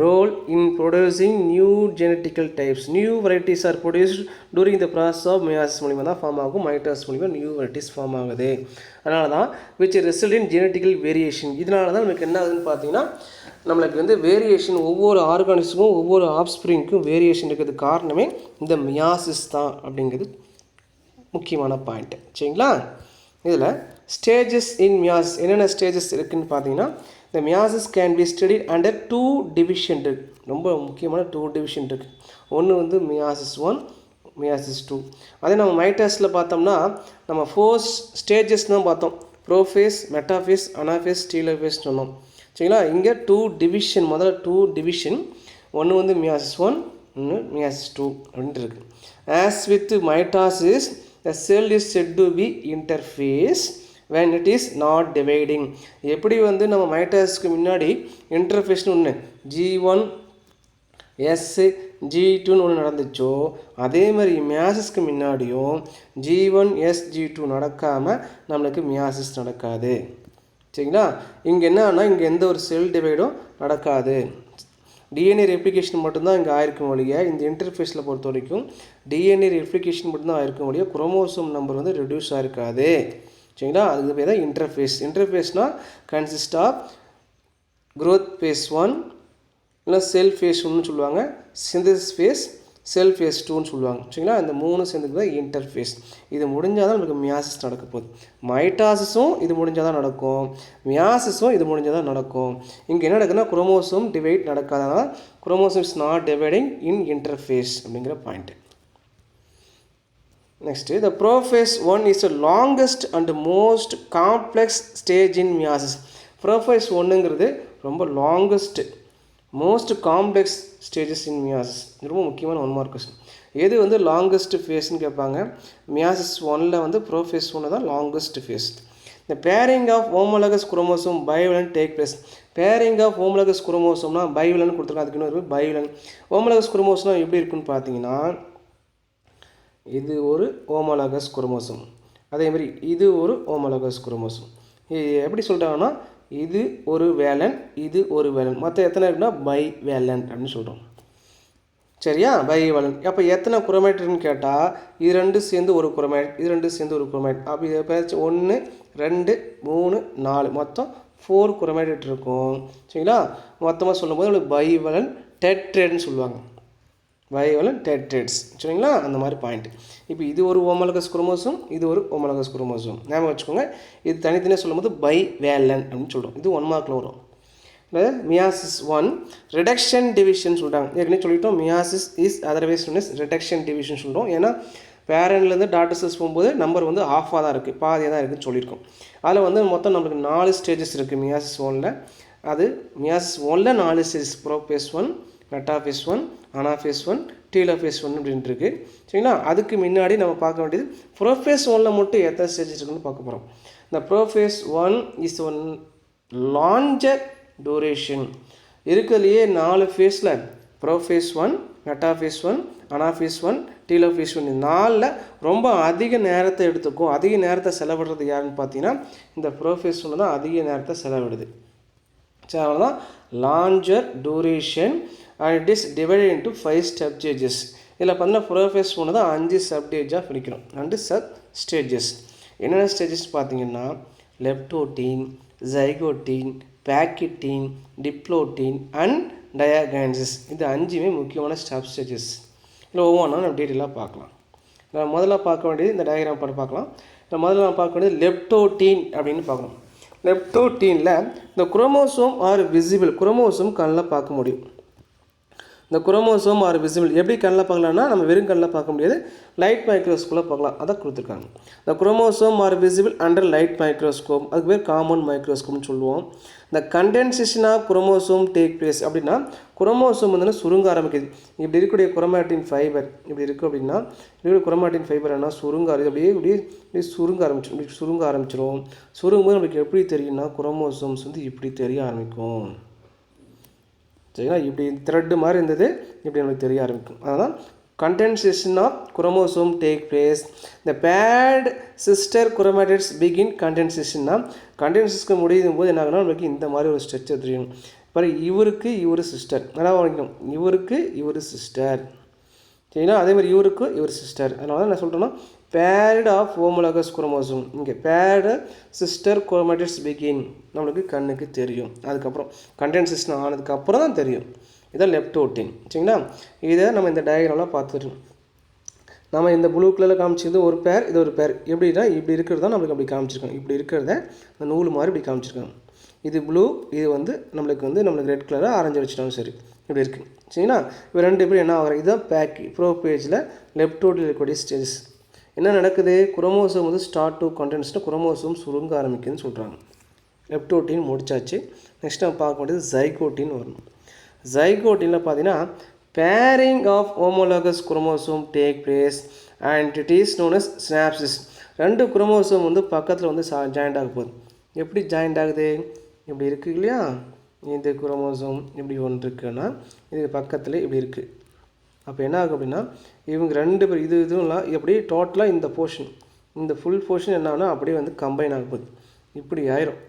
role in producing new genetical types. New varieties are produced during the process of meiosis மூலிமா தான் ஃபார்ம் ஆகும். மைட்டாஸ் மூலிமா நியூ வெரைட்டிஸ் ஃபார்ம் ஆகுது. அதனால தான் which result in genetical variation. இதனால தான் நமக்கு என்ன ஆகுதுன்னு பார்த்தீங்கன்னா நம்மளுக்கு வந்து வேரியேஷன், ஒவ்வொரு ஆர்கானிஸுக்கும் ஒவ்வொரு ஆப்ஸ்ப்ரிங்க்கும் வேரியேஷன் இருக்கிறதுக்கு காரணமே இந்த மியாசிஸ் தான் அப்படிங்கிறது முக்கியமான பாயிண்ட்டு. சரிங்களா? இதில் ஸ்டேஜஸ் இன் மியாசிஸ் என்னென்ன ஸ்டேஜஸ் இருக்குதுன்னு பார்த்தீங்கன்னா இந்த meiosis can be studied under 2 division இருக்குது. ரொம்ப முக்கியமான 2 டிவிஷன் இருக்குது. ஒன்று வந்து மியாசிஸ் 1, மியாசிஸ் 2. அதே நம்ம மைட்டாஸில் பார்த்தோம்னா நம்ம 4 ஸ்டேஜஸ் தான் பார்த்தோம். ப்ரோஃபேஸ், மெட்டாஃபேஸ், அனாஃபேஸ், டீலோஃபேஸ் சொன்னோம். சரிங்களா? இங்கே 2 டிவிஷன், முதல்ல 2 டிவிஷன். ஒன்று வந்து மியாசிஸ் 1, ஒன்று மியாசிஸ் 2 அப்படின்ட்டு இருக்குது. As with mitosis the cell is said to be interphase when it is not dividing. எப்படி வந்து நம்ம மைட்டாஸ்க்கு முன்னாடி இன்டர்ஃபேஸ்னு ஒன்று G1 S G2ன்னு ஒன்று நடந்துச்சோ அதே மாதிரி மியாசிஸ்க்கு முன்னாடியும் G1 S G2 நடக்காமல் நம்மளுக்கு மியாசிஸ் நடக்காது. சரிங்களா? இங்கே என்னன்னா இங்கே எந்த ஒரு செல் டிவைடும் நடக்காது. டிஎன்ஏ ரெப்ளிகேஷன் மட்டும்தான் இங்கே ஆயிருக்கும் வழிய இந்த இன்டர்ஃபேஸில் பொறுத்த வரைக்கும் டிஎன்ஏ ரெப்ளிகேஷன் மட்டும்தான் ஆயிருக்கும் வழிய குரோமோசோம் நம்பர் வந்து ரெடியூஸ் ஆகிருக்காது. சரிங்களா? அதுக்கு பேர் தான் இன்டர்ஃபேஸ். இன்டர்ஃபேஸ்னால் கன்சிஸ்ட் ஆஃப் க்ரோத் ஃபேஸ் 1 இல்லை செல் ஃபேஸ் 1ன்னு சொல்லுவாங்க, சிந்தசிஸ் ஃபேஸ், செல் ஃபேஸ் 2ன்னு சொல்லுவாங்க. சரிங்களா? இந்த 3 சேர்ந்துக்கு தான் இன்டர்ஃபேஸ். இது முடிஞ்சால் தான் நமக்கு மியாசிஸ் நடக்க போகுது. மைட்டாசிஸும் இது முடிஞ்சால் தான் நடக்கும், மியாசிஸும் இது முடிஞ்சால் தான் நடக்கும். இங்கே என்ன நடக்குதுன்னா குரோமோசோம் டிவைட் நடக்காதனால chromosome is not dividing in interphase அப்படிங்கிற point. Next the prophase 1 is the longest and most complex stage in meiosis. Prophase 1ங்கிறது ரொம்ப longest most complex stages in meiosis. ரொம்ப முக்கியமான 1 மார்க் கொஸ்டின். எது வந்து லாங்கஸ்ட் ஃபேஸ்ன்னு கேட்பாங்க. Meiosis 1ல் வந்து ப்ரோஃபேஸ் 1 தான் லாங்கஸ்ட் ஃபேஸ். இந்த pairing of homologous chromosome bivalent take place. Pairing of homologous குரோமோசோம்னா பைவலன் கொடுத்துருக்காங்க. அதுக்கு இன்னொரு பைவலன். ஹோமோலகஸ் குரோமோசோம் எப்படி இருக்குன்னு பார்த்தீங்கன்னா இது ஒரு ஹோமோலகஸ் குரோமோசோம், அதேமாதிரி இது ஒரு ஹோமோலகஸ் குரோமோசோம். எப்படி சொல்கிறாங்கன்னா இது ஒரு வேலன், இது ஒரு வேலன், மற்ற எத்தனை இருக்குன்னா பை வேலன் அப்படின்னு சொல்கிறோம். சரியா? பை வேலன். அப்போ எத்தனை குரோமேட்னு கேட்டால் இது 2 சேர்ந்து ஒரு குரோமேட், இது 2 சேர்ந்து ஒரு குரோமேட். அப்போ இதை பேச்சு 1 2 3 4 மொத்தம் 4 குரோமேட் இருக்கும். சரிங்களா? மொத்தமாக சொல்லும்போது உங்களுக்கு பைவலன் டெட்ரேட்னு சொல்லுவாங்க. பைவலன் டெட்ரேட்ஸ். சரிங்களா? அந்த மாதிரி பாயிண்ட். இப்போ இது ஒரு ஹோமோலகஸ் குரோமோசோம், இது ஒரு ஹோமோலகஸ் குரோமோசோம். ஞாபகம் வச்சுக்கோங்க. இது தனித்தனியாக சொல்லும்போது பை வேலன் அப்படின்னு சொல்கிறோம். இது 1 மார்க்கில் வரும். மியாசிஸ் 1 ரிடக்ஷன் டிவிஷன் சொல்கிறாங்க. ஏற்கனவே சொல்லிட்டோம் meiosis is otherwise known as reduction division சொல்கிறோம். ஏன்னா பேரண்ட்லேருந்து டாட்டர் செல்ஸ் போகும்போது நம்பர் வந்து ஆஃபாக தான் இருக்குது, பாதியாக தான் இருக்குதுன்னு சொல்லியிருக்கோம். அதில் வந்து மொத்தம் நம்மளுக்கு 4 ஸ்டேஜஸ் இருக்குது மியாசிஸ் 1ல். அது மியாசிஸ் 1ல் 4 stages. Prophase 1, metaphase 1, anaphase 1, telophase 1 அப்படின்ட்டு இருக்குது. சரிங்களா? அதுக்கு முன்னாடி நம்ம பார்க்க வேண்டியது ப்ரோஃபேஸ் 1ல் மட்டும் எத்தனை ஸ்டேஜஸ் இருக்குன்னு பார்க்க போகிறோம். இந்த prophase 1 is one launcher duration. இருக்கிறதுலையே 4 ஃபேஸில் ப்ரோஃபேஸ் 1, மெட்டாஃபேஸ் 1, அனாஃபேஸ் 1, டீலோஃபேஸ் 1 4ல் ரொம்ப அதிக நேரத்தை எடுத்துக்கும். அதிக நேரத்தை செலவிடுறது யாருன்னு பார்த்தீங்கன்னா இந்த ப்ரோஃபேஸ் 1 தான் அதிக நேரத்தை செலவிடுது. சரி, அதனால தான் launcher duration and it is divided into 5 sub stages. இதில் பார்த்தீங்கன்னா ப்ரோஃபேஸ் 1 தான் 5 சப்டேஜாக பிரிக்கிறோம். 2 சப் ஸ்டேஜஸ். என்னென்ன ஸ்டேஜஸ் பார்த்தீங்கன்னா லெப்டோட்டீன், ஜைகோட்டீன், பேக்கிட்டீன், டிப்ளோட்டீன் அண்ட் டயாகைனசிஸ். இது 5மே முக்கியமான சப் ஸ்டேஜஸ். இதில் ஒவ்வொன்றா நம்ம டீட்டெயிலாக பார்க்கலாம். நம்ம முதல்ல பார்க்க வேண்டியது இந்த டயக்ராம் படம் பார்க்கலாம். முதல்ல நம்ம பார்க்க வேண்டியது லெப்டோட்டீன் அப்படின்னு பார்க்கணும். லெப்டோட்டீனில் இந்த குரோமோசோம் ஆர் விசிபிள். குரோமோசோம் கண்ணில் பார்க்க முடியும். இந்த குரோமோசோம் ஆர் விசிபிள் எப்படி கண்ணில் பார்க்கலாம்னா நம்ம வெறும் கண்ணில் பார்க்க முடியாது, லைட் மைக்ரோஸ்கோப்பில் பார்க்கலாம். அதான் கொடுத்துருக்காங்க. இந்த chromosome are visible under light microscope, அதுக்கு பேர் காமன் மைக்ரோஸ்கோப்னு சொல்லுவோம். இந்த condensation of chromosome take place அப்படின்னா குரோமோசோம் வந்து சுருங்க ஆரம்பிக்குது. இப்படி இருக்கக்கூடிய குரோமாட்டின் ஃபைபர் இப்படி இருக்குது அப்படின்னா இப்படி குரோமாட்டின் ஃபைபர் என்ன சுருங்க அப்படியே இப்படி சுருங்க ஆரம்பிச்சிடும். இப்படி சுருங்க ஆரம்பிச்சிடும். சுருங்கும்போது நம்மளுக்கு எப்படி தெரியும்னா குரோமோசோம்ஸ் வந்து இப்படி தெரிய ஆரம்பிக்கும். சரிங்களா? இப்படி த்ரெட்டு மாதிரி இருந்தது இப்படி நம்மளுக்கு தெரிய ஆரம்பிக்கும். அதுதான் condensation of chromosome take place. The paired sister chromatids begin condensation. Condensation முடியும் போது என்ன ஆகுனா நமக்கு இந்த மாதிரி ஒரு ஸ்ட்ரக்சர் தெரியும். பாரு, இவருக்கு இவர் சிஸ்டர், நல்லா வாங்கிக்கணும். இவருக்கு இவர் சிஸ்டர், சரிங்களா? அதே மாதிரி இவருக்கு இவர் சிஸ்டர். அதனால தான் நான் சொல்கிறேன்னா பேர்டு ஆஃப் ஹோமோலாகஸ் குரோமோசோம். இங்கே பேர்டு சிஸ்டர் குரோமாட்டிட்ஸ் பிகின் நம்மளுக்கு கண்ணுக்கு தெரியும். அதுக்கப்புறம் கண்டென்சேஷன் ஆனதுக்கப்புறம் தான் தெரியும். இதான் லெப்டோட்டின், சரிங்களா? இதை நம்ம இந்த டயக்ராமில் பார்த்துருக்கோம். நம்ம இந்த ப்ளூ கலரில் காமிச்சிருது ஒரு பேர், இது ஒரு பேர். எப்படின்னா இப்படி இருக்கிறது தான் நம்மளுக்கு அப்படி காமிச்சிருக்கோம். இப்படி இருக்கிறத இந்த நூல் மாதிரி இப்படி காமிச்சிருக்காங்க. இது ப்ளூ, இது வந்து நம்மளுக்கு ரெட் கலராக ஆரஞ்சு வச்சுட்டாலும் சரி, இப்படி இருக்குது, சரிங்களா? இப்போ ரெண்டு பேரும் என்ன ஆகுறாங்க, இதுதான் பேக்கி ப்ரோபேஜில் லெப்டோட்டில் இருக்கக்கூடிய ஸ்டேஜஸ். என்ன நடக்குது, குரோமோசோம் வந்து ஸ்டார்ட் டு கண்டென்ஸ்னால் குரோமோசோம் சுருங்க ஆரம்பிக்குதுன்னு சொல்கிறாங்க. லெப்டோட்டின் முடிச்சாச்சு. நெக்ஸ்ட் நம்ம பார்க்க வேண்டியது ஜைகோட்டின் வரணும். ஜைகோட்டினில் பார்த்தீங்கன்னா pairing of homologous chromosome take place and it is known as synapsis. ரெண்டு குரோமோசோம் வந்து பக்கத்தில் வந்து ஜாயிண்ட் ஆக போகுது. எப்படி ஜாயிண்ட் ஆகுது, இப்படி இருக்குது இல்லையா? இந்த குரோமோசோம் இப்படி ஒன்று இருக்குன்னா இது பக்கத்தில் இப்படி இருக்குது. அப்போ என்ன ஆகும் அப்படின்னா இவங்க ரெண்டு பேர் இதுலாம் எப்படி டோட்டலாக இந்த போர்ஷன், இந்த ஃபுல் போர்ஷன் என்ன ஆகுனா அப்படியே வந்து கம்பைன் ஆக போகுது. இப்படி ஆயிரும்.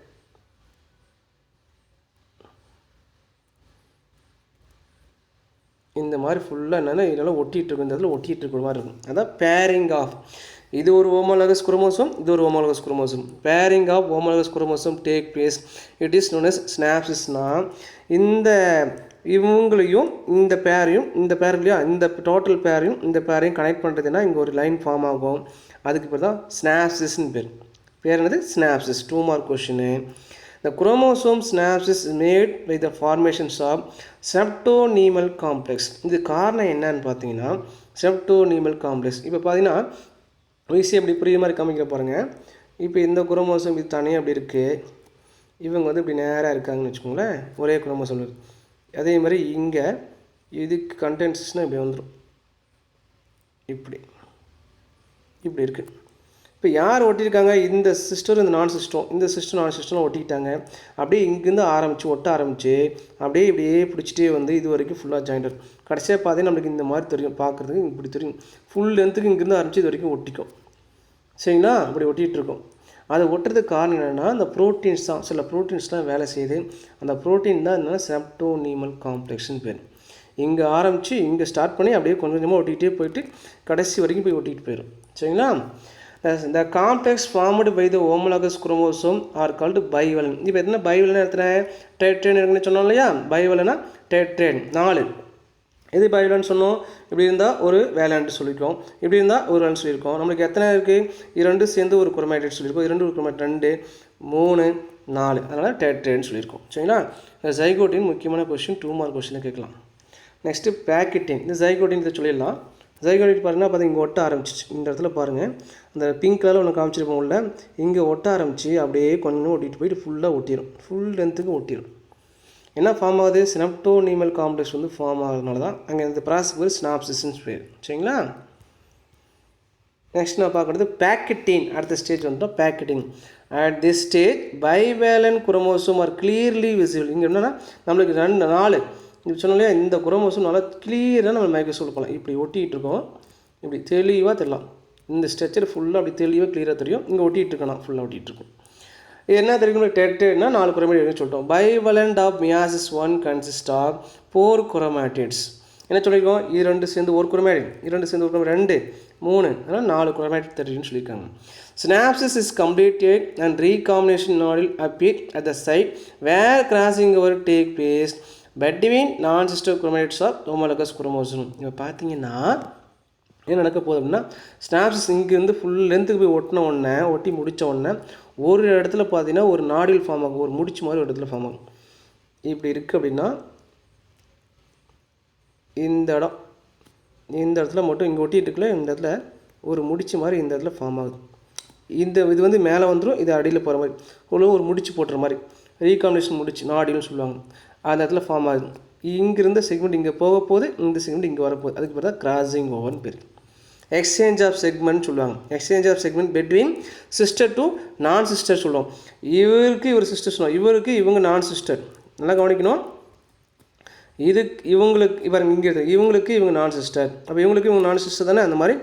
இந்த மாதிரி ஃபுல்லாக என்னென்னா இதெல்லாம் ஒட்டிகிட்டு இருக்கும், இந்த இடத்துல ஒட்டிகிட்டு இருக்கிற மாதிரி இருக்கும். அதான் பேரிங் ஆஃப். இது ஒரு ஹோமோலாகஸ் குரோமோசோம், இது ஒரு homologous chromosome. Pairing of homologous chromosome take place it is known as சினாப்சிஸ்னால் இந்த இவங்களையும் இந்த பேரையும் இந்த டோட்டல் பேரையும் இந்த பேரையும் கனெக்ட் பண்ணுறதுன்னா இங்கே ஒரு லைன் ஃபார்ம் ஆகும். அதுக்கு பேர் தான் சினாப்சிஸ்ன்னு பேர் என்னது synopsis. 2 mark question. The chromosome synapses is made by the formations of septonemal complex. இது காரணம் என்னன்னு பார்த்தீங்கன்னா septonemal complex. இப்போ பார்த்தீங்கன்னா ஈஸியாக இப்படி புரியுற மாதிரி காமிக்க பாருங்கள். இப்போ இந்த குரோமோசோம் இது தனியாக அப்படி இருக்குது, இவங்க வந்து இப்படி நேராக இருக்காங்கன்னு வச்சுக்கோங்களேன், ஒரே குரோமோசோம் இருக்குது. அதே மாதிரி இங்கே இதுக்கு கண்டென்சேஷனாக இப்படி வந்துடும், இப்படி இப்படி இருக்குது. இப்போ யார் ஒட்டியிருக்காங்க, இந்த சிஸ்டர் இந்த நான் சிஸ்டரும் ஒட்டிக்கிட்டாங்க. அப்படியே இங்கேருந்து ஒட்ட ஆரம்பித்து அப்படியே இப்படியே பிடிச்சிட்டே வந்து இது வரைக்கும் ஃபுல்லாக ஜாயிண்டர். கடைசியாக பார்த்தீங்கன்னா நம்மளுக்கு இந்த மாதிரி தெரியும், பார்க்குறதுக்கு இப்படி தெரியும். ஃபுல் லென்த்துக்கு இங்கேருந்து ஆரம்பித்து இது வரைக்கும் ஒட்டிக்கும், சரிங்களா? அப்படி ஒட்டிகிட்டு இருக்கும். அதை ஒட்டுறதுக்கு காரணம் என்னென்னா இந்த ப்ரோட்டீன்ஸ் தான், சில ப்ரோட்டீன்ஸ்லாம் வேலை செய்யுது. அந்த ப்ரோட்டீன் தான் என்னென்னா செப்டோனீமல் காம்ப்ளெக்ஸ்னு பேர். இங்கே ஆரம்பித்து இங்கே ஸ்டார்ட் பண்ணி அப்படியே கொஞ்சம் கொஞ்சமாக ஒட்டிக்கிட்டே போயிட்டு கடைசி வரைக்கும் போய் ஒட்டிகிட்டு போயிடும், சரிங்களா? The complex formed by the homologous chromosome are called bivalent. இப்போ என்ன bivalent எடுத்துகிறேன், டெட்ரேன் இருக்குன்னு சொன்னோம் இல்லையா? bivalentனா டெட்ரேன் 4. எது bivalent சொன்னோம், இப்படி இருந்தால் ஒரு வேலண்ட் சொல்லியிருக்கோம், இப்படி இருந்தால் ஒரு வேலண்ட் சொல்லியிருக்கோம். நம்மளுக்கு எத்தனை இருக்குது, 2 சேர்ந்து ஒரு குரோமேட்டிட் சொல்லியிருக்கோம், 2 ஒரு குரோமேட் 2 3 4, அதனால் டெட்ரேன் சொல்லியிருக்கோம், சரிங்களா? ஜைகோட்டின் முக்கியமான கொஸ்டின், 2 மார்க் கொஸ்டினில் கேட்கலாம். நெக்ஸ்ட்டு பேக்கெட்டின். இந்த ஜைகோட்டின் இதை சொல்லிடலாம். ஜைகோட்டின் பார்த்தீங்கன்னா இங்கே ஒட்ட ஆரம்பிச்சிச்சு. இந்த இடத்துல பாருங்கள், அந்த பிங்க் கலரில் ஒன்று காமிச்சிருப்போம் உள்ள, இங்கே ஒட்ட ஆரம்பித்து அப்படியே கொஞ்சம் ஒட்டிட்டு போயிட்டு ஃபுல்லாக ஒட்டிடும், ஃபுல் லென்த்துக்கு ஒட்டிடும். என்ன ஃபார்ம் ஆகுது, செப்டோனீமல் காம்ப்ளெக்ஸ் வந்து ஃபார்ம் ஆகுறதுனால தான் அங்கே இந்த ப்ராசஸ் பேர் சினாப்சிஸ்ன்னு பேர், சரிங்களா? நெக்ஸ்ட் நான் பார்க்குறது பேக்கெட்டின். அடுத்த ஸ்டேஜ் வந்துட்டோம் pachytene. At this stage bivalent chromosome are clearly visible. இங்கே என்னென்னா நம்மளுக்கு 4 இப்படி சொன்னோம் இல்லையா, இந்த குரோமோசோம் நல்லா கிளியராக நம்ம மைக்ரோஸ்கோப் போகலாம். இப்படி ஒட்டிகிட்டு இருக்கோம், இப்படி தெளிவாக தெரியலாம். இந்த ஸ்ட்ரக்சர் ஃபுல்லாக அப்படி தெளிவாக கிளியராக தெரியும். இங்கே ஒட்டிகிட்டு இருக்கணும், ஃபுல்லாக ஒட்டிகிட்டு இருக்கும். என்ன தெரியும், டெட்ரேட்னா 4 குரோமேட்டிட் சொல்லிட்டோம். Bivalent of meiosis 1 consist of 4 chromatids. என்ன சொல்லியிருக்கோம், இது 2 சேர்ந்து ஒரு குரோமேட்டிட், 2 சேர்ந்து ஒரு குரோமேட்டிட் 2 3, அதனால் 4 குரோமேட்டிட் தெரியும்னு சொல்லியிருக்காங்க. Synapsis is completed and recombination nodule appear at the site where crossing over take place between non-sister chromatids of homologous chromosome. இப்போ பார்த்தீங்கன்னா என்ன நடக்க போகுது அப்படின்னா, ஸ்னாப்சிஸ் இங்கேருந்து ஃபுல் லென்த்துக்கு போய் ஒட்டி முடித்த உடனே ஒரு இடத்துல பார்த்தீங்கன்னா ஒரு நாடில் ஃபார்ம் ஆகும், ஒரு முடிச்சு மாதிரி ஒரு இடத்துல ஃபார்ம் ஆகும். இப்படி இருக்குது அப்படின்னா இந்த இடம், இந்த இடத்துல மட்டும் இங்கே ஒட்டிகிட்டு இருக்குல்ல, இந்த இடத்துல ஒரு முடிச்சு மாதிரி இந்த இடத்துல ஃபார்ம் ஆகுது. இது வந்து மேலே வந்துடும், இது அடியில் போகிற மாதிரி ஒரு முடிச்சு போட்டுற மாதிரி ரீகாம்பினேஷன் முடிச்சு நாடின்னு சொல்லுவாங்க. அந்த இடத்துல ஃபார்ம் ஆகுது. இங்கிருந்த செக்மெண்ட் இங்கே போக போகுது, இந்த செக்மெண்ட் இங்கே வரப்போகுது. அதுக்கு பேர் தான் கிராசிங் ஓவர்னு பேர். எக்ஸ்சேஞ்ச் ஆஃப் செக்மெண்ட் சொல்லுவாங்க. Exchange of segment between sister to non sister சொல்லுவோம். இவருக்கு இவர் சிஸ்டர் சொல்லுவோம், இவருக்கு இவங்க நான் சிஸ்டர். நல்லா கவனிக்கணும். இவங்களுக்கு இங்கே இவங்களுக்கு இவங்க நான் சிஸ்டர், அப்போ இவங்களுக்கு இவங்க நான் சிஸ்டர் தானே. அந்த மாதிரி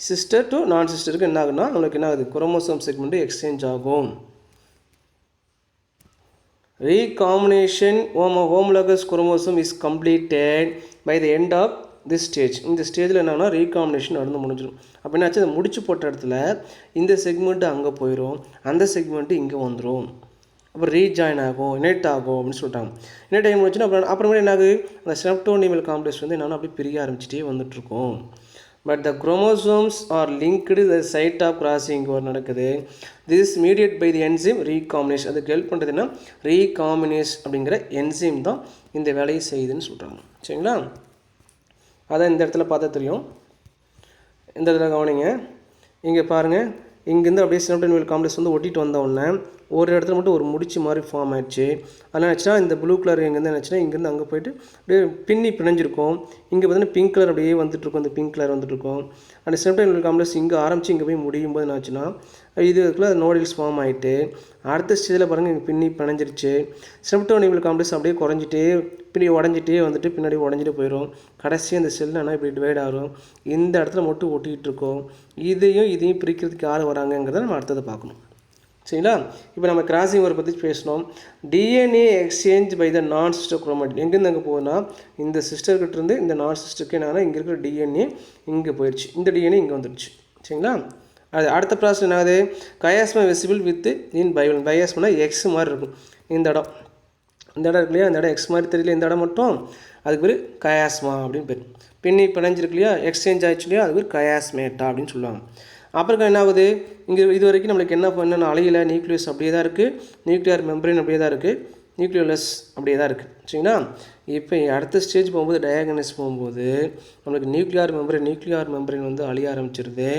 சிஸ்டர் டு நான் சிஸ்டருக்கு என்ன ஆகுதுன்னா நம்மளுக்கு என்ன ஆகுது, குரோமோசோம் செக்மெண்ட்டு எக்ஸ்சேஞ்ச் ஆகும். Recombination homologous chromosome is completed by the end of this stage. இந்த ஸ்டேஜில் என்னன்னா ரீகாம்பினேஷன் நடந்து முடிஞ்சிடும். அப்போ என்னாச்சு, அந்த முடிச்சு போட்ட இடத்துல இந்த செக்மெண்ட்டு அங்கே போயிடும், அந்த செக்மெண்ட்டு இங்கே வந்துடும். அப்புறம் ரீஜாயின் ஆகும், இனேட் ஆகும் அப்படின்னு சொல்லிட்டாங்க. இனேட் ஆகி முடிச்சுன்னா அப்புறமேட்டு என்ன ஆகுது, அந்த ஸ்னெப்டோனிமல் காம்ப்ளெக்ஸ் வந்து என்னன்னா அப்படியே பிரிய ஆரம்பிச்சிட்டே வந்துட்டுருக்கும். But the chromosomes are linked the site of crossing over நடக்குது. This mediate by the enzyme recombination. அதுக்கு ஹெல்ப் பண்ணுறதுன்னா ரீகாம்பினேஸ் அப்படிங்கிற என்சைம் தான் இந்த வேலையை செய்யுதுன்னு சொல்கிறாங்க. சரிங்களா, அதான் இந்த இடத்துல பார்த்தா தெரியும். இந்த இடத்துல கவனிங்க, இங்கே பாருங்கள், இங்கேருந்து அப்படியே ஸ்னெப்டோனிமல் காம்ப்ளெக்ஸ் வந்து ஒட்டிட்டு வந்த உடனே ஒரு இடத்துல மட்டும் ஒரு முடிச்சு மாதிரி ஃபார்ம் ஆயிடுச்சு. அதனால் நினச்சினா இந்த ப்ளூ கலர் எங்கேருந்து நினச்சினா இங்கேருந்து அங்கே போய்ட்டு அப்படியே பின்னி பிணைஞ்சிருக்கும். இங்கே பார்த்தீங்கன்னா பிங்க் கலர் அப்படியே வந்துட்டுருக்கும், இந்த பிங்க் கலர் வந்துட்டுருக்கும். அந்த ஸ்னெப்டோனிமல் காம்ப்ளெக்ஸ் இங்கே ஆரம்பித்து இங்கே போய் முடியும் போது என்னாச்சுன்னா இதுக்குள்ள நோடில்ஸ் ஃபார்ம் ஆகிட்டு அடுத்த ஸ்டேஜில் பாருங்கள் இங்கே பின்னி பிணைஞ்சிருச்சு. ஸ்னெப்டோனிமல் காம்ப்ளெக்ஸ் அப்படியே குறைஞ்சிட்டே பின்னாடி உடஞ்சிட்டே வந்துட்டு பின்னாடி உடஞ்சிட்டு போயிடும். கடைசி அந்த செல் ஆனால் இப்படி டிவைட் ஆகும். இந்த இடத்துல மட்டும் ஒட்டிகிட்டு இருக்கோம். இதையும் பிரிக்கிறதுக்கு யார் வராங்கங்கிறத நம்ம அடுத்ததை பார்க்கணும். சரிங்களா, இப்போ நம்ம கிராசிங் ஓவர் பற்றி பேசணும். டிஎன்ஏ எக்ஸ்சேஞ்ச் பை த நான் சிஸ்டர் குரோமேட்டின். எங்கேருந்து அங்கே போகுதுன்னா இந்த சிஸ்டர்கிட்டேருந்து இந்த நான் சிஸ்டருக்கு என்னன்னா இங்கே இருக்கிற டிஎன்ஏ இங்கே போயிடுச்சு, இந்த டிஎன்ஏ இங்கே வந்துடுச்சு. சரிங்களா, அது அடுத்த ப்ராசஸ் என்னாகுது, chiasma visible with in bible. பயாஸ்மானா எக்ஸ் மாதிரி இருக்கும். இந்த இடம் இருக்கு இல்லையா, இந்த இடம் எக்ஸ் மாதிரி தெரியல, இந்த இடம் மட்டும், அதுக்கு பேர் கயாஸ்மா அப்படின்னு பேர். பின்னி பிணைஞ்சிருக்கு இல்லையா, எக்ஸ்சேஞ்ச் ஆயிடுச்சு இல்லையா, அது பேர் கயாஸ்மேட்டா அப்படின்னு சொல்லுவாங்க. அப்புறம் என்ன ஆகுது, இங்கே இது வரைக்கும் நம்மளுக்கு என்னென்ன அழியலை, நியூக்ளியஸ் அப்படியே தான் இருக்குது, நியூக்ளியர் மெம்பரேன் அப்படியே தான் இருக்குது, நியூக்ளியோலஸ் அப்படியே தான் இருக்குது. சரிங்களா, இப்போ அடுத்த ஸ்டேஜ் போகும்போது டயாகனஸ் போகும்போது நம்மளுக்கு நியூக்ளியர் மெம்பரேன் வந்து அழிய ஆரம்பிச்சிருது,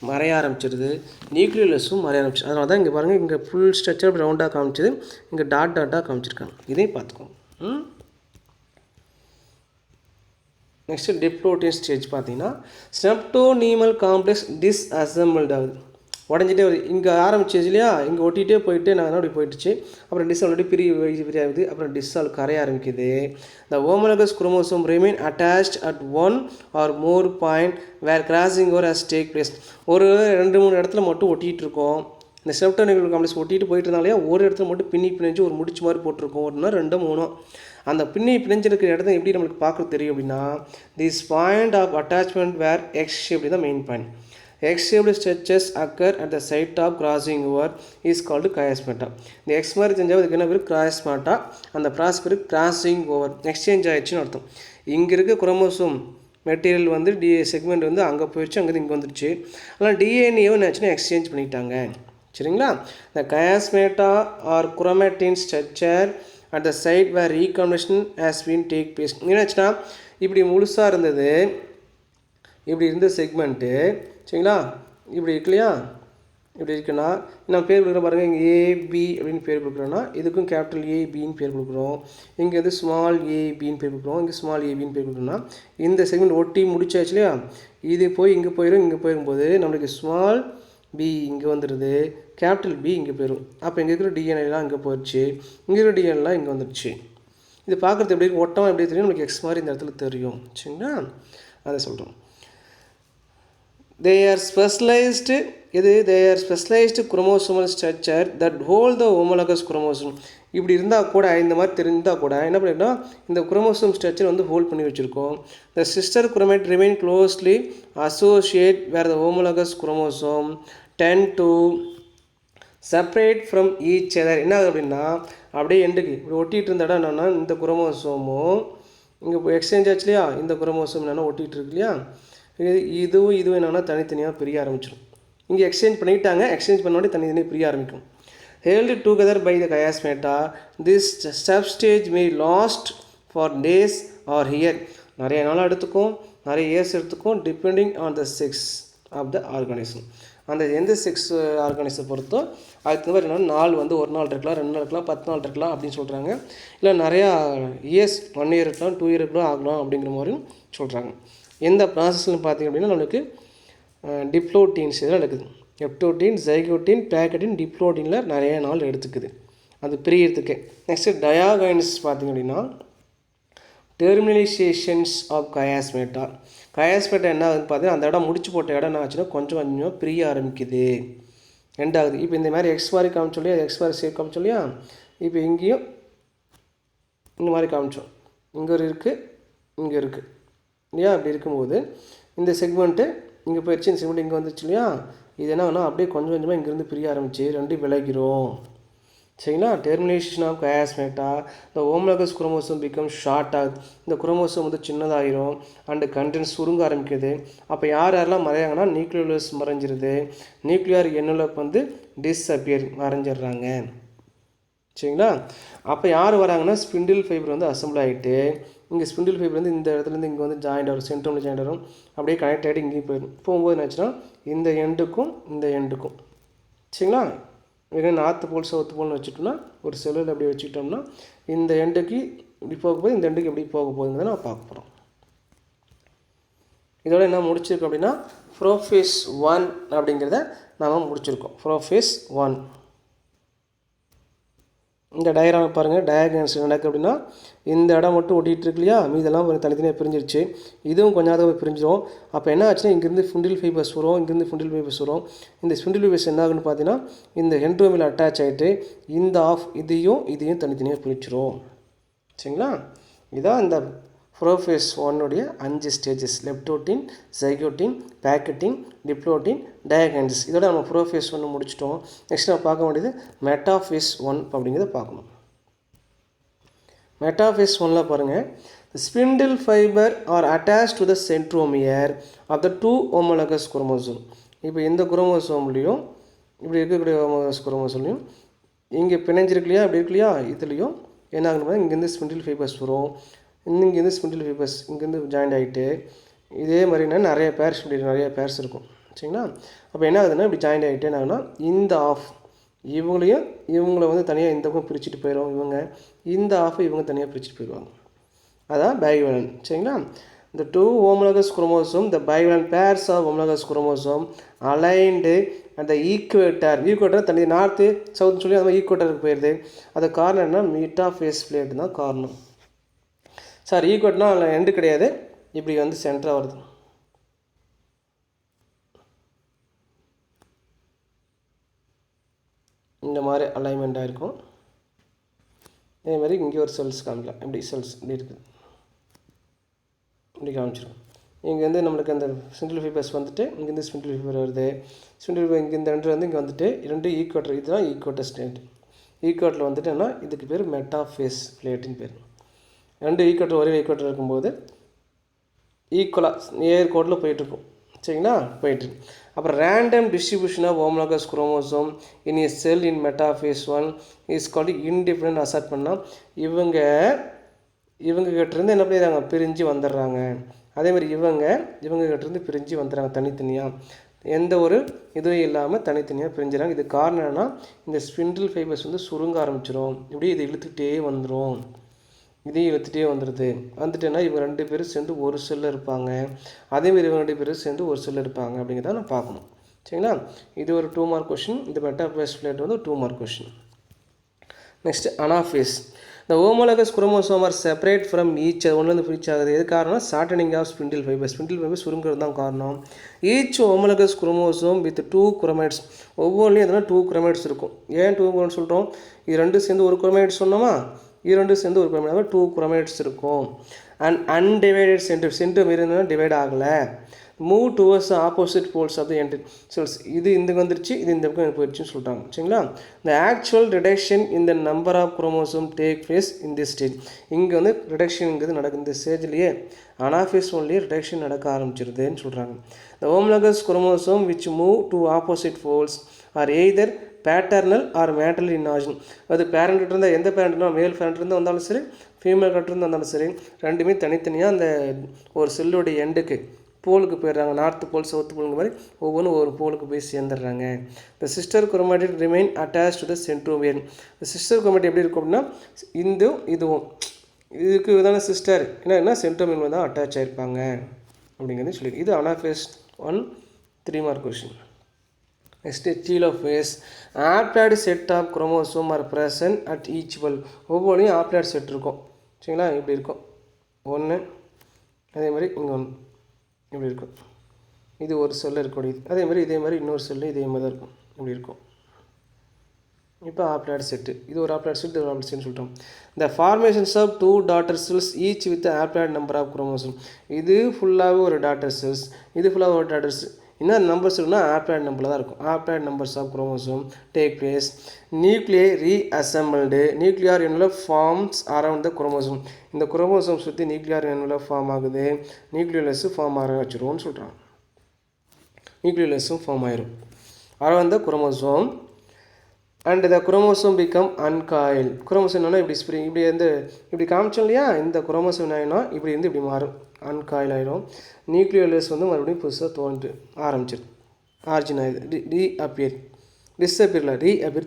மறைய ஆரம்பிச்சிருது, நியூக்ளியோலஸும் மறைய ஆரம்பிச்சு. அதனால தான் இங்கே பாருங்கள், இங்கே ஃபுல் ஸ்ட்ரக்சர் ரவுண்டாக காமிச்சிது, இங்கே டாட்டாக காமிச்சிருக்காங்க. இதையும் பார்த்துக்கோங்க. நெக்ஸ்ட்டு டிப்ளோட்டின் ஸ்டேஜ் பார்த்தீங்கன்னா ஸ்னெப்டோனிமல் காம்ப்ளெக்ஸ் டிஸ்அசம்பிள்ட் ஆகுது, உடஞ்சிட்டே வருது. இங்கே ஆரம்பிச்சிச்சு இல்லையா, இங்கே ஒட்டிகிட்டே போயிட்டு நாங்கள் அப்படி போயிட்டுச்சு. அப்புறம் டிஸ்ஆல்ரெடி பிரியாகுது, அப்புறம் டிஸ்ஆல் கரைய ஆரம்பிக்குது. The homologous chromosome remain attached at one or more point where crossing over has take place. ஒரு 2-3 இடத்துல மட்டும் ஒட்டிகிட்டு இருக்கோம். இந்த ஸ்னெப்டோனிமல் காம்ப்ளெக்ஸ் ஒட்டிகிட்டு போயிட்டு இருந்தாலே ஒரு இடத்துல மட்டும் பிணைஞ்சு ஒரு முடிச்சு மாதிரி போட்டிருக்கோம். 1 2 3 அந்த பிணைஞ்சிருக்கிற இடத்த எப்படி நம்மளுக்கு பார்க்க தெரியும் அப்படின்னா, this point of attachment where X shape தான் main point. X shaped stretches occur at the site of crossing over is called chiasmata. இந்த எக்ஸ் மாதிரி செஞ்சால் அதுக்கு என்ன பேர், கிராஸ்மேட்டா. அந்த ப்ராசஸ் பேர் கிராசிங் ஓவர், எக்ஸ்சேஞ்ச் ஆயிடுச்சுன்னு அர்த்தம். இங்கே இருக்க குரோமோசோம் மெட்டீரியல் வந்து செக்மெண்ட் வந்து அங்கே போயிடுச்சு, அங்கேருந்து இங்கே வந்துடுச்சு. ஆனால் டிஎன்ஏவும் என்னாச்சுன்னா எக்ஸ்சேஞ்ச் பண்ணிட்டாங்க. சரிங்களா, the chiasmata are chromatin structure at the site where recombination has been take place. என்னாச்சுன்னா இப்படி முழுசாக இருந்தது, இப்படி இருந்த செக்மெண்ட்டு, சரிங்களா, இப்படி இருக்கு இல்லையா, இப்படி இருக்குன்னா நான் பேர் கொடுக்குறேன் பாருங்கள். இங்கே ஏபி அப்படின்னு பேர் கொடுக்குறோன்னா இதுக்கும் கேபிட்டல் ஏபின்னு பேர் கொடுக்குறோம். இங்கே வந்து ஸ்மால் ஏபின்னு பேர் கொடுக்குறோம், இங்கே ஸ்மால் ஏபின்னு பேர் கொடுக்குறோன்னா இந்த செக்மெண்ட் ஒட்டி முடிச்சாச்சு இல்லையா, இது போய் இங்கே போயிடும்போது நம்மளுக்கு ஸ்மால் பி இங்கே வந்துடுது, கேபிட்டல் பி இங்கே போயிடும். அப்போ இங்கே இருக்கிற டிஎன்ஏலாம் இங்கே போயிடுச்சு, இங்கே இருக்கிற டிஎன்ஏலாம் இங்கே வந்துடுச்சு. இது பார்க்குறது எப்படி ஒட்டமாக எப்படி தெரியும், நம்மளுக்கு எக்ஸ் மாதிரி இந்த இடத்துல தெரியும். சரிங்களா, அதை சொல்கிறோம். They are specialized chromosomal structure that hold the homologous chromosome. இப்படி இருந்தால் கூட, இந்த மாதிரி தெரிந்தால் கூட என்ன பண்ணிட்டோம்னா இந்த குரோமோசோம் ஸ்ட்ரக்சர் வந்து ஹோல்ட் பண்ணி வச்சுருக்கோம். The sister chromate remain closely associated where the homologous chromosome tend to separate from each other. என்ன ஆகுது அப்படின்னா அப்படியே எண்டுக்கு இப்படி ஒட்டிகிட்டு இருந்த இடம் என்னென்னா இந்த குரோமோசோமும் இங்கே எக்ஸ்சேஞ்ச் ஆச்சு இல்லையா, இந்த குரோமோசோம் என்னென்னா ஒட்டிகிட்டு இருக்கு இல்லையா, இதுவும் என்னென்னா தனித்தனியாக பிரிய ஆரம்பிச்சிடும். இங்கே எக்ஸ்சேஞ்ச் பண்ணிட்டாங்க, எக்ஸ்சேஞ்ச் பண்ணோடனே தனித்தனியாக பிரிய ஆரம்பிக்கும். held together by the chiasmata, this substage may last for days or year. நிறைய நாள் எடுத்துக்கும், நிறைய இயர்ஸ் எடுத்துக்கும், depending on the sex of the organism. அந்த எந்த செக்ஸ் ஆர்கானிசம் பொறுத்தோ அதுக்கு மாதிரி என்னன்னா நாள் வந்து ஒரு நாள் இருக்கலாம், 2 நாள் இருக்கலாம், 10 நாள் இருக்கலாம் அப்படின்னு சொல்கிறாங்க. இல்லை நிறையா இயர்ஸ் 1 இயர் இருக்கலாம், 2 இயர் கூட ஆகலாம் அப்படிங்கிற மாதிரியும் சொல்கிறாங்க. எந்த ப்ராசஸ்ன்னு பார்த்திங்க அப்படின்னா நம்மளுக்கு டிப்ளோட்டீன்ஸ் இதெல்லாம் நடக்குது. எப்டோட்டின், ஜைகோட்டின், பேக்கட்டின், டிப்ளோட்டினில் நிறைய நாள் எடுத்துக்குது அது பிரியறதுக்கு. நெக்ஸ்ட்டு டயாகைன்ஸ் பார்த்திங்க அப்படின்னா டெர்மினலைசேஷன்ஸ் ஆஃப் கயாஸ்மேட்டா. கயாஸ்மேட்டா என்ன ஆகுதுன்னு பார்த்தீங்கன்னா அந்த இடம் முடிச்சு போட்ட இடம் என்ன ஆச்சுன்னா கொஞ்சம் கொஞ்சமாக பிரிய ஆரம்பிக்குது, எண்ட் ஆகுது. இப்போ இந்த மாதிரி எக்ஸ் மாதிரி காமிச்சோம் இல்லையா, எக்ஸ் மாதிரி சேவ் காமிச்சோம் இல்லையா, இப்போ இங்கேயும் இந்த மாதிரி காமிச்சோம், இங்கே ஒரு இருக்குது, இங்கே இருக்குது இல்லையா. அப்படி இருக்கும்போது இந்த செக்மெண்ட்டு இங்கே போயிடுச்சு, இந்த செக்மெண்ட் இங்கே வந்துச்சு இல்லையா. இது என்ன ஆகுனா அப்படியே கொஞ்சம் கொஞ்சமாக இங்கேருந்து பிரிய ஆரம்பிச்சு ரெண்டு விலகிறோம் சரிங்களா. டெர்மினேஷன் ஆஃப் கயாஸ்மேட்டா இந்த ஹோமோலகஸ் குரோமோசோம் பிகம் ஷார்ட் ஆகுது. இந்த குரோமோசோம் வந்து சின்னதாகிரும் அண்டு கண்டென்ட்ஸ் சுருங்க ஆரம்பிக்குது. அப்போ யாரெல்லாம் மறையாங்கன்னா நியூக்ளியோலஸ் மறைஞ்சிருது, நியூக்ளியர் என்வலப் வந்து டிஸ்அப்பியர் மறைஞ்சிடுறாங்க சரிங்களா. அப்போ யார் வராங்கன்னா ஸ்பிண்டில் ஃபைபர் வந்து அசம்பிள் ஆகிட்டு இங்கே ஸ்பிண்டில் ஃபைபர் வந்து இந்த இடத்துலேருந்து இங்கே வந்து ஜாயிண்ட் ஆகும், சென்ட்ரமில் ஜாயிண்ட் ஆகும், அப்படியே கனெக்ட் ஆகிட்டு இங்கேயும் போயிடும். போகும்போது என்னாச்சுன்னா இந்த எண்டுக்கும் இந்த எண்டுக்கும் சரிங்களா. இதே நார்த்து போல் சவுத்து போல்னு வச்சுட்டோம்னா ஒரு செல்லில் அப்படி வச்சுக்கிட்டோம்னா இந்த எண்டுக்கு இப்படி போக போகுது, இந்த எண்டுக்கு எப்படி போக போகுதுங்கிறத நம்ம பார்க்க போகிறோம். இதோட என்ன முடிச்சிருக்கோம் அப்படின்னா ப்ரோஃபேஸ் 1 அப்படிங்கிறத நாம் முடிச்சிருக்கோம். ப்ரோஃபேஸ் 1 இந்த டயக்ராம் பாருங்கள். டயக்ராம்ஸ் நடக்கு அப்படின்னா இந்த இடம் மட்டும் ஒட்டிகிட்டு இருக்கு இல்லையா, மீதெல்லாம் தனித்தனியாக பிரிஞ்சிருச்சு. இதுவும் கொஞ்ச நேரத்தில் பிரிஞ்சிடும். அப்போ என்ன ஆச்சுன்னா இங்கேருந்து ஸ்பிண்டில் ஃபைபர்ஸ் வரும், இங்கேருந்து ஸ்பிண்டில் ஃபைபர்ஸ் வரும். இந்த ஸ்பிண்டில் ஃபைபர்ஸ் என்ன ஆகுன்னு பார்த்தீங்கன்னா இந்த என்ட்ரோமில் அட்டாச் ஆகிட்டு இந்த ஆஃப் இதையும் தனித்தனியாக பிரிச்சிரும் சரிங்களா. இதான் இந்த ப்ரோஃபேஸ் 1 5 ஸ்டேஜஸ்: லெப்டோட்டின், ஜைகோட்டின், பேக்கட்டின், டிப்ளோட்டின், டயாகைன்ஸ். இதோட நம்ம ப்ரோஃபேஸ் 1 முடிச்சிட்டோம். நெக்ஸ்ட் நம்ம பார்க்க வேண்டியது மெட்டாஃபேஸ் 1 அப்படிங்கிறத பார்க்கணும். மெட்டாஃபேஸ் 1ல் பாருங்கள், spindle fibre are attach to the centromere of the 2 homologous chromosome. இப்போ இந்த குரோமோசோம்லேயும் இப்படி இருக்கக்கூடிய ஹோமோலகஸ் குரோமோசோம்லையும் இங்கே பிணைஞ்சிருக்கு இல்லையா, அப்படி இருக்கு இல்லையா, இதுலேயும் என்ன ஆகணும்னா இங்கேருந்து ஸ்பிண்டில் ஃபைபர்ஸ் வரும், இங்கேருந்து ஸ்பிண்டில் ஃபைபர்ஸ் இங்கேருந்து ஜாயிண்ட் ஆகிட்டு இதே மாதிரினா நிறைய பேர்ஸ் இருக்கும் சரிங்களா. அப்போ என்ன ஆகுதுன்னா இப்படி ஜாயிண்ட் ஆகிட்டே என்ன ஆகுனா இந்த ஆஃப் இவங்களை வந்து தனியாக இந்த பக்கம் பிரிச்சுட்டு போயிடும், இந்த ஆஃபை இவங்க தனியாக பிரிச்சுட்டு போயிடுவாங்க. அதான் பைவேலன் சரிங்களா. இந்த 2 homologous chromosome, the bivalent pairs of homologous chromosome aligned at the equator தனி நார்த்து சவுத்துன்னு சொல்லி அது மாதிரி ஈக்குவேட்டருக்கு போயிடுது. அது காரணம் என்ன, மெட்டாஃபேஸ் பிளேட் தான் காரணம். சார் ஈக்குவேட்னா அதில் எண்டு கிடையாது, இப்படி வந்து சென்டராக வருது. இந்த மாதிரி அலைன்மெண்ட்டாக இருக்கும். இதே மாதிரி இங்கே ஒரு செல்ஸ் காமிக்கலாம், இப்படி செல்ஸ் இப்படி இருக்குது, இப்படி காமிச்சிருக்கும். இங்கே வந்து நம்மளுக்கு அந்த ஸ்பிண்டில் ஃபைபர்ஸ் வந்துட்டு இங்கேருந்து ஸ்பிண்டில் ஃபைபர் வருது, ஸ்பிண்டில் ஃபைபர் இங்கே இந்த ரெண்டு வந்து இங்கே வந்துட்டு 2 ஈக்குவேட்டர், இதுதான் ஈக்குவேட்டர் ஸ்டேட். ஈக்குவேட்டரில் வந்துட்டுன்னா இதுக்கு பேர் மெட்டாஃபேஸ் பிளேட்டுன்னு பேர். 2 ஈக்குவேட்டர் ஒரே ஈக்குவேட்டர் இருக்கும்போது ஈக்குவலாக நேர் கோட்டில் போயிட்டுருக்கும் சரிங்களா, போயிட்டுருக்கு. அப்புறம் random distribution of homologous chromosome in a cell in metaphase 1 is called independent assortment பண்ணால் இவங்க கிட்டேருந்து என்ன பண்ணிடுறாங்க, பிரிஞ்சு வந்துடுறாங்க. அதேமாதிரி இவங்க கிட்டேருந்து பிரிஞ்சு வந்துடுறாங்க தனித்தனியாக, எந்த ஒரு இதுவும் இல்லாமல் தனித்தனியாக பிரிஞ்சுறாங்க. இது காரணம் என்னன்னா இந்த ஸ்பிண்டில் ஃபைபர்ஸ் வந்து சுருங்க ஆரம்பிச்சிடும், இப்படி இதை இழுத்துக்கிட்டே வந்துடும், இதையும் இழுத்துகிட்டே வந்துட்டுன்னா இவங்க 2 பேரும் சேர்ந்து ஒரு செல்லில் இருப்பாங்க, அதேமாதிரி இவங்க 2 பேரும் சேர்ந்து ஒரு செல்லில் இருப்பாங்க அப்படிங்கிறத நான் பார்க்கணும் சரிங்களா. இது ஒரு 2 மார்க் கொஷின். இந்த மெட்டாஃபேஸ் பிளேட் வந்து 2 மார்க் கொஷின். Next anaphase. இந்த homologous chromosome are separate from each, ஒன்றுலேருந்து பிரிச் ஆகுது. எது காரணம், ஷார்டனிங் ஆஃப் ஸ்பிண்டில் ஃபைபர் சுருங்கிறது தான் காரணம். Each homologous chromosome with 2 chromatids, ஒவ்வொன்றிலையும் எதுனா 2 குரோமேட்ஸ் இருக்கும். ஏன் 2 குரோமேட்ஸ் சொல்கிறோம், இது 2 சேர்ந்து ஒரு குரோமேட்ஸ் சொன்னோமா, இது 2 சேர்ந்து ஒரு குரோமேட், 2 குரோமேட்ஸ் இருக்கும். அண்ட் அன்டிவைடட் சென்ட்ரம் இருந்தால் டிவைட் ஆகலை, move towards opposite poles of the end cells. இது இந்த வந்துருச்சு, இது இந்த பக்கம் போயிடுச்சுன்னு சொல்லிட்டாங்க சரிங்களா. இந்த ஆக்சுவல் ரிடக்ஷன் இந்த number of chromosome take place in this stage. இங்கே வந்து ரிடக்ஷனுங்கிறது நடக்கும் இந்த ஸ்டேஜ்லேயே, அனாஃபேஸ் 1லேயே ரிடக்ஷன் நடக்க ஆரம்பிச்சிருதுன்னு சொல்கிறாங்க. இந்த homologous chromosome which move to opposite poles are either paternal or maternal in origin. அது பேரண்ட் இருந்தால், எந்த பேரண்ட்னா மேல் பேரண்ட் இருந்தால் வந்தாலும் சரி, ஃபீமேல் கட்டர் இருந்தாலும் சரி ரெண்டுமே தனித்தனியாக அந்த ஒரு செல்லுடைய எண்டுக்கு போலுக்கு போயிடுறாங்க. நார்த்து போல் சவுத்து போலுங்க மாதிரி ஒவ்வொன்றும் ஒரு போலுக்கு போய் சேர்ந்துடுறாங்க. இந்த sister chromatid remain attach to the centromere. இந்த சிஸ்டர் குரோமாட்டிட் எப்படி இருக்கும் அப்படின்னா இதுவும் இதுக்கு இதான சிஸ்டர் என்ன சென்ட்ரோமியர் தான் அட்டாச் ஆகிருப்பாங்க அப்படிங்கிறது சொல்லி. இது anaphase 1 3 mark question. Next telophase. Haploid set of chromosome are present at each pole. ஒவ்வொன்றையும் ஆப்ளாய்டு செட் இருக்கும். சரிங்களா, இப்படி இருக்கும் ஒன்று, அதே மாதிரி இங்கே ஒன்று இப்படி இருக்கும். இது ஒரு செல்லில் இருக்கக்கூடியது. அதே மாதிரி இன்னொரு செல்லு இதே மாதிரி தான் இருக்கும், இப்படி இருக்கும். இப்போ ஆப்ளாய்டு செட்டு, இது ஒரு ஆப்ளாய்டு செட், இது ஒரு ஆப்ளாய்டு செட்னு சொல்லிட்டோம். இந்த formations of 2 daughter cells each with haploid number of chromosome. இது ஃபுல்லாகவே ஒரு டாட்டர் செல்ஸ், இது ஃபுல்லாக ஒரு டாட்டர் செல். என்ன நம்பர்ஸ் இருக்குன்னா ஆப்ளாய்டு நம்பரில் தான் இருக்கும். Haploid numbers of chromosome take place. Nuclei reassembled. Nuclear envelope forms around the chromosome. இந்த குரோமோசோம் சுற்றி நியூக்ளியர் என்வலப் ஃபார்ம் ஆகுது. நியூக்ளியோலஸ் ஃபார்ம் ஆக வச்சுருவோம்னு சொல்கிறாங்க. நியூக்ளியோலஸும் ஃபார்ம் ஆயிரும் around the chromosome. And the chromosome become uncoil. Chromosome என்னன்னா இப்படி காமிச்சோம் இல்லையா, இந்த குரோமோசோம் என்னன்னா இப்படி மாறும், அன்காயில் ஆயிரும். நியூக்ளியோலஸ் மறுபடியும் புதுசாக தோன்று ஆரம்பிச்சிடும், ஆர்ஜின் ஆயிடுது, ரீஅப்பியர்